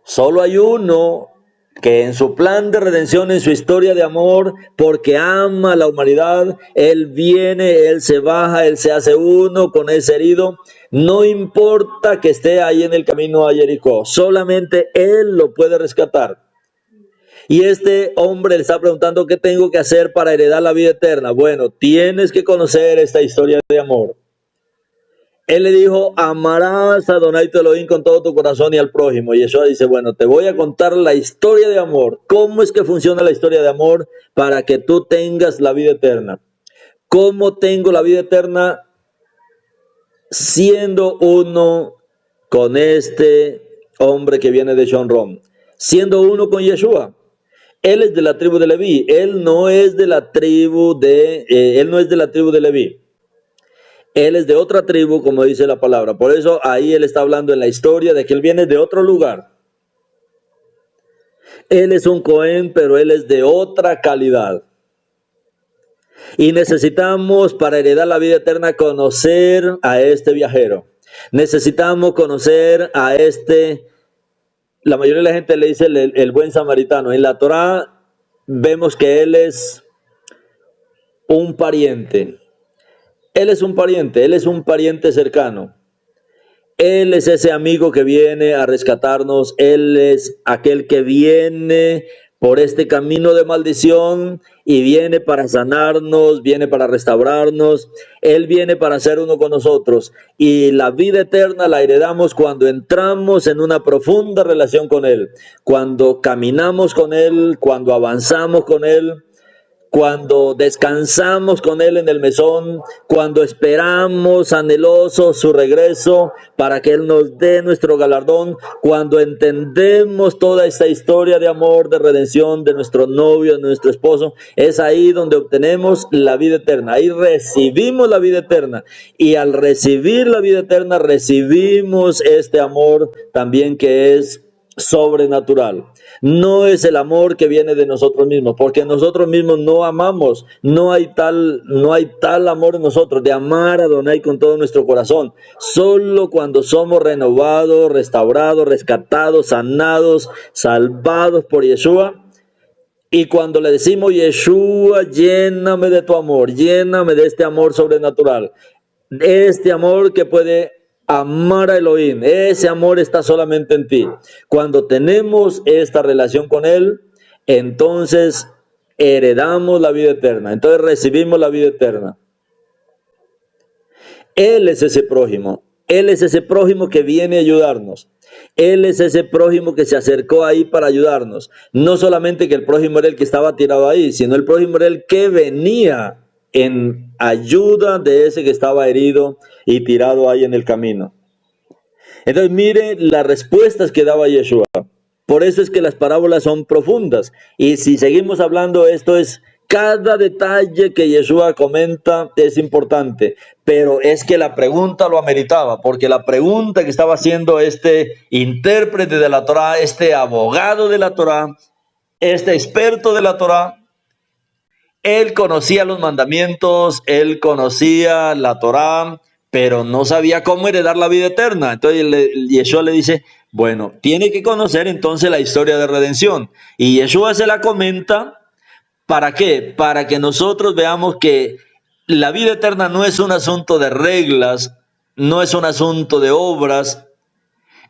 Solo hay uno que en su plan de redención, en su historia de amor, porque ama a la humanidad, Él viene, Él se baja, Él se hace uno con ese herido. No importa que esté ahí en el camino a Jericó, solamente Él lo puede rescatar. Y este hombre le está preguntando, ¿qué tengo que hacer para heredar la vida eterna? Bueno, tienes que conocer esta historia de amor. Él le dijo, amarás a Adonai tu Elohim con todo tu corazón y al prójimo. Y Yeshua dice, bueno, te voy a contar la historia de amor. ¿Cómo es que funciona la historia de amor para que tú tengas la vida eterna? ¿Cómo tengo la vida eterna? Siendo uno con este hombre que viene de Shonrom, siendo uno con Yeshua. Él es de la tribu de Leví, él no es de la tribu de Leví. Él es de otra tribu, como dice la palabra. Por eso ahí él está hablando en la historia de que él viene de otro lugar. Él es un Cohen, pero él es de otra calidad. Y necesitamos, para heredar la vida eterna, conocer a este viajero. Necesitamos conocer a este, la mayoría de la gente le dice el buen samaritano. En la Torá vemos que él es un pariente. Él es un pariente cercano. Él es ese amigo que viene a rescatarnos. Él es aquel que viene por este camino de maldición y viene para sanarnos, viene para restaurarnos. Él viene para ser uno con nosotros. Y la vida eterna la heredamos cuando entramos en una profunda relación con Él, cuando caminamos con Él, cuando avanzamos con Él, cuando descansamos con Él en el mesón, cuando esperamos anhelosos su regreso para que Él nos dé nuestro galardón, cuando entendemos toda esta historia de amor, de redención de nuestro novio, de nuestro esposo, es ahí donde obtenemos la vida eterna. Ahí recibimos la vida eterna, y al recibir la vida eterna recibimos este amor también que es sobrenatural. No es el amor que viene de nosotros mismos, porque nosotros mismos no amamos. No hay tal amor en nosotros de amar a Adonai con todo nuestro corazón. Solo cuando somos renovados, restaurados, rescatados, sanados, salvados por Yeshua, y cuando le decimos: Yeshua, lléname de tu amor, lléname de este amor sobrenatural, este amor que puede amar a Elohim, ese amor está solamente en ti. Cuando tenemos esta relación con Él, entonces heredamos la vida eterna, entonces recibimos la vida eterna. Él es ese prójimo que viene a ayudarnos. Él es ese prójimo que se acercó ahí para ayudarnos. No solamente que el prójimo era el que estaba tirado ahí, sino el prójimo era el que venía en ayuda de ese que estaba herido y tirado ahí en el camino. Entonces mire las respuestas que daba Yeshua. Por eso es que las parábolas son profundas. Y si seguimos hablando, esto es, cada detalle que Yeshua comenta es importante. Pero es que la pregunta lo ameritaba, porque la pregunta que estaba haciendo este intérprete de la Torá, este abogado de la Torá, este experto de la Torá, él conocía los mandamientos, él conocía la Torá, pero no sabía cómo heredar la vida eterna. Entonces Yeshua le dice: bueno, tiene que conocer entonces la historia de redención. Y Yeshua se la comenta, ¿para qué? Para que nosotros veamos que la vida eterna no es un asunto de reglas, no es un asunto de obras,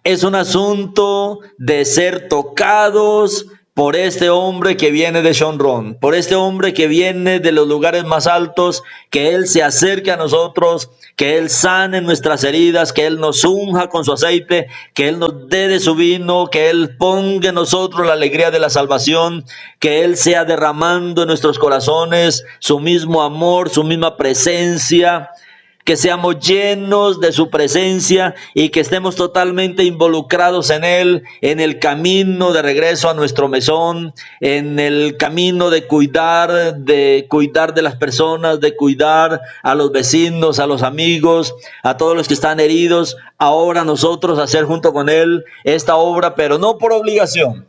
es un asunto de ser tocados por este hombre que viene de Shonron, por este hombre que viene de los lugares más altos, que Él se acerque a nosotros, que Él sane nuestras heridas, que Él nos unja con su aceite, que Él nos dé de su vino, que Él ponga en nosotros la alegría de la salvación, que Él sea derramando en nuestros corazones su mismo amor, su misma presencia, que seamos llenos de su presencia y que estemos totalmente involucrados en Él, en el camino de regreso a nuestro mesón, en el camino de cuidar de las personas, de cuidar a los vecinos, a los amigos, a todos los que están heridos. Ahora nosotros hacer junto con Él esta obra, pero no por obligación,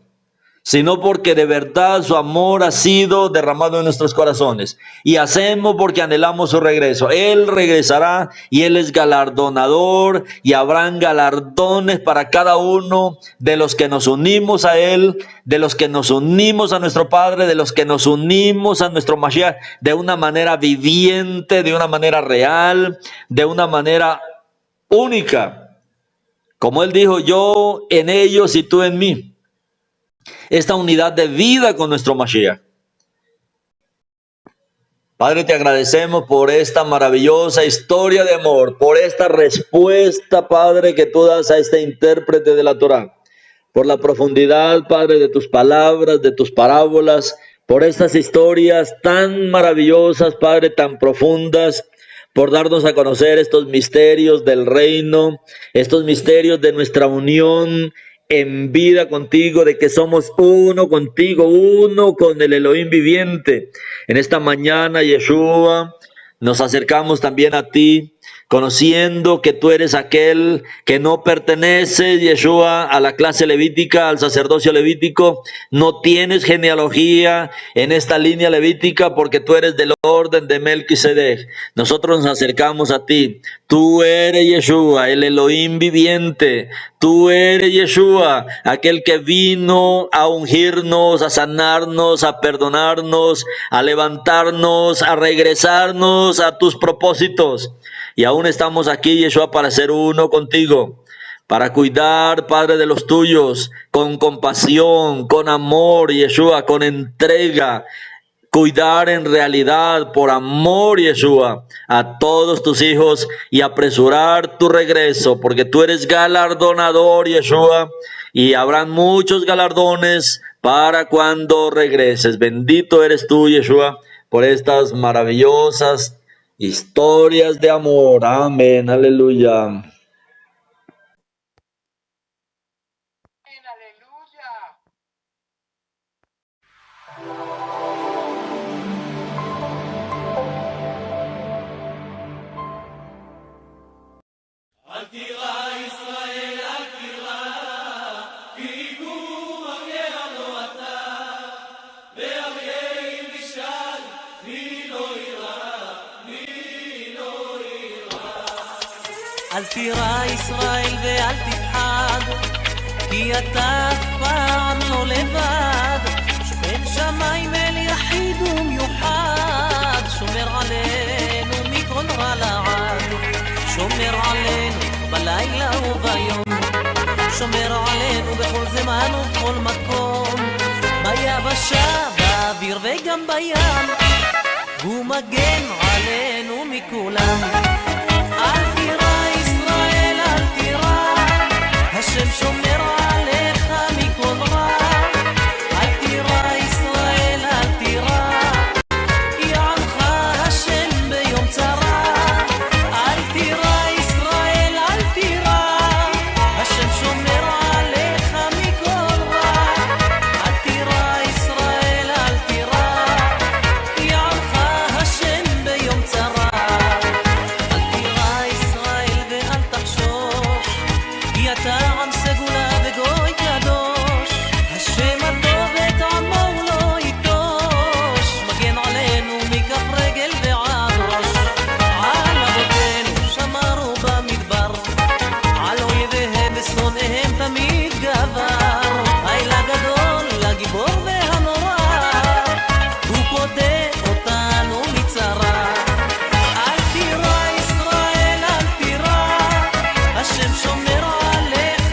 sino porque de verdad su amor ha sido derramado en nuestros corazones. Y hacemos porque anhelamos su regreso. Él regresará y Él es galardonador, y habrán galardones para cada uno de los que nos unimos a Él, de los que nos unimos a nuestro Padre, de los que nos unimos a nuestro Mashiach, de una manera viviente, de una manera real, de una manera única. Como Él dijo: yo en ellos y tú en mí. Esta unidad de vida con nuestro Mashiach. Padre, te agradecemos por esta maravillosa historia de amor, por esta respuesta, Padre, que tú das a este intérprete de la Torá, por la profundidad, Padre, de tus palabras, de tus parábolas, por estas historias tan maravillosas, Padre, tan profundas, por darnos a conocer estos misterios del reino, estos misterios de nuestra unión en vida contigo, de que somos uno contigo, uno con el Elohim viviente. En esta mañana, Yeshua, nos acercamos también a ti, conociendo que tú eres aquel que no pertenece, Yeshua, a la clase levítica, al sacerdocio levítico. No tienes genealogía en esta línea levítica porque tú eres del orden de Melquisedec. Nosotros nos acercamos a ti. Tú eres Yeshua, el Elohim viviente. Tú eres Yeshua, aquel que vino a ungirnos, a sanarnos, a perdonarnos, a levantarnos, a regresarnos a tus propósitos. Y aún estamos aquí, Yeshua, para ser uno contigo, para cuidar, Padre, de los tuyos, con compasión, con amor, Yeshua, con entrega. Cuidar en realidad, por amor, Yeshua, a todos tus hijos y apresurar tu regreso, porque tú eres galardonador, Yeshua, y habrán muchos galardones para cuando regreses. Bendito eres tú, Yeshua, por estas maravillosas historias de amor. Amén, aleluya. אל תירא ישראל ואל תפחד, כי אתה אף פעם לא לבד. שוכן שמיים אל יחיד ומיוחד, שומר עלינו מכל רע לעד. שומר עלינו בלילה וביום, שומר עלינו בכל זמן ובכל מקום, ביבשה, באוויר וגם בים. הוא מגן עלינו מכולם. אל תירא ישראל, אל תירא, השם שומר עליך מכל רע. אל תירא ישראל, אל תירא, יענך השם ביום צרה. אל תירא ישראל, אל תירא, השם שומר עליך מכל רע. אל תירא ישראל, אל תירא, יענך השם ביום צרה. אתה עם סגולה וגוי קדוש, השם הטוב את עמו הוא לא ייטוש. מגן עלינו מכף רגל ועד ראש, על אבותינו שמרו במדבר, על אויביהם ושונאיהם תמיד גבר. הילה גדול לגיבור והנורא, הוא פודה אותנו מצרה. אל תירא ישראל, אל תירא, השם שומר עליך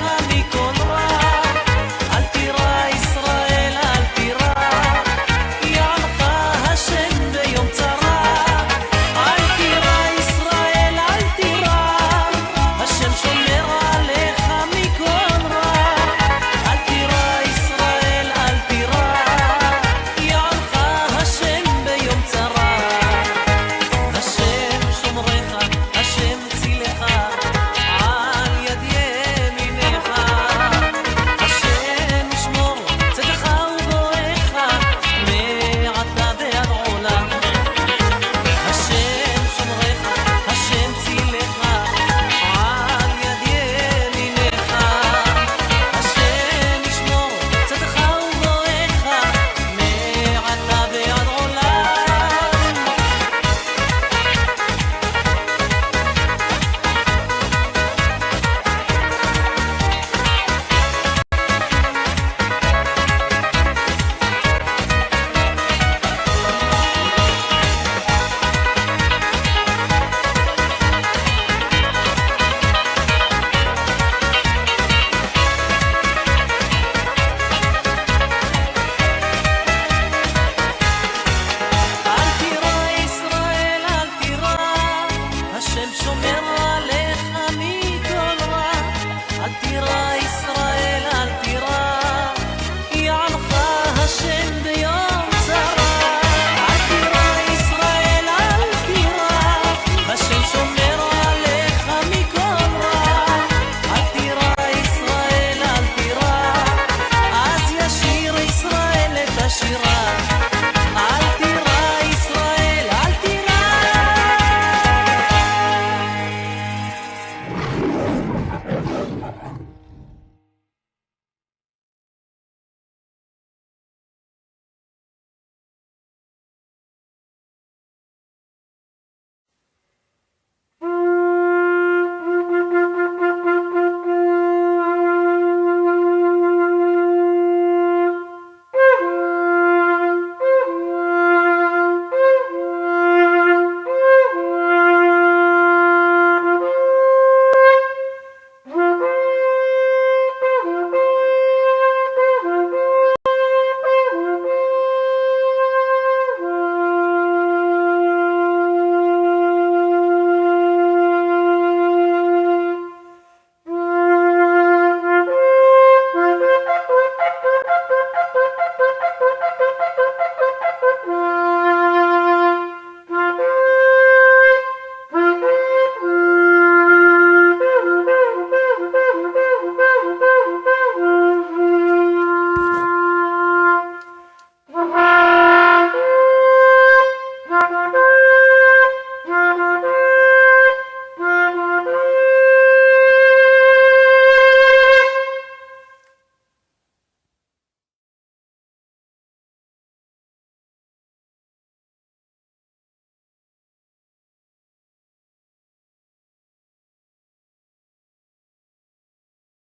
Shabbat.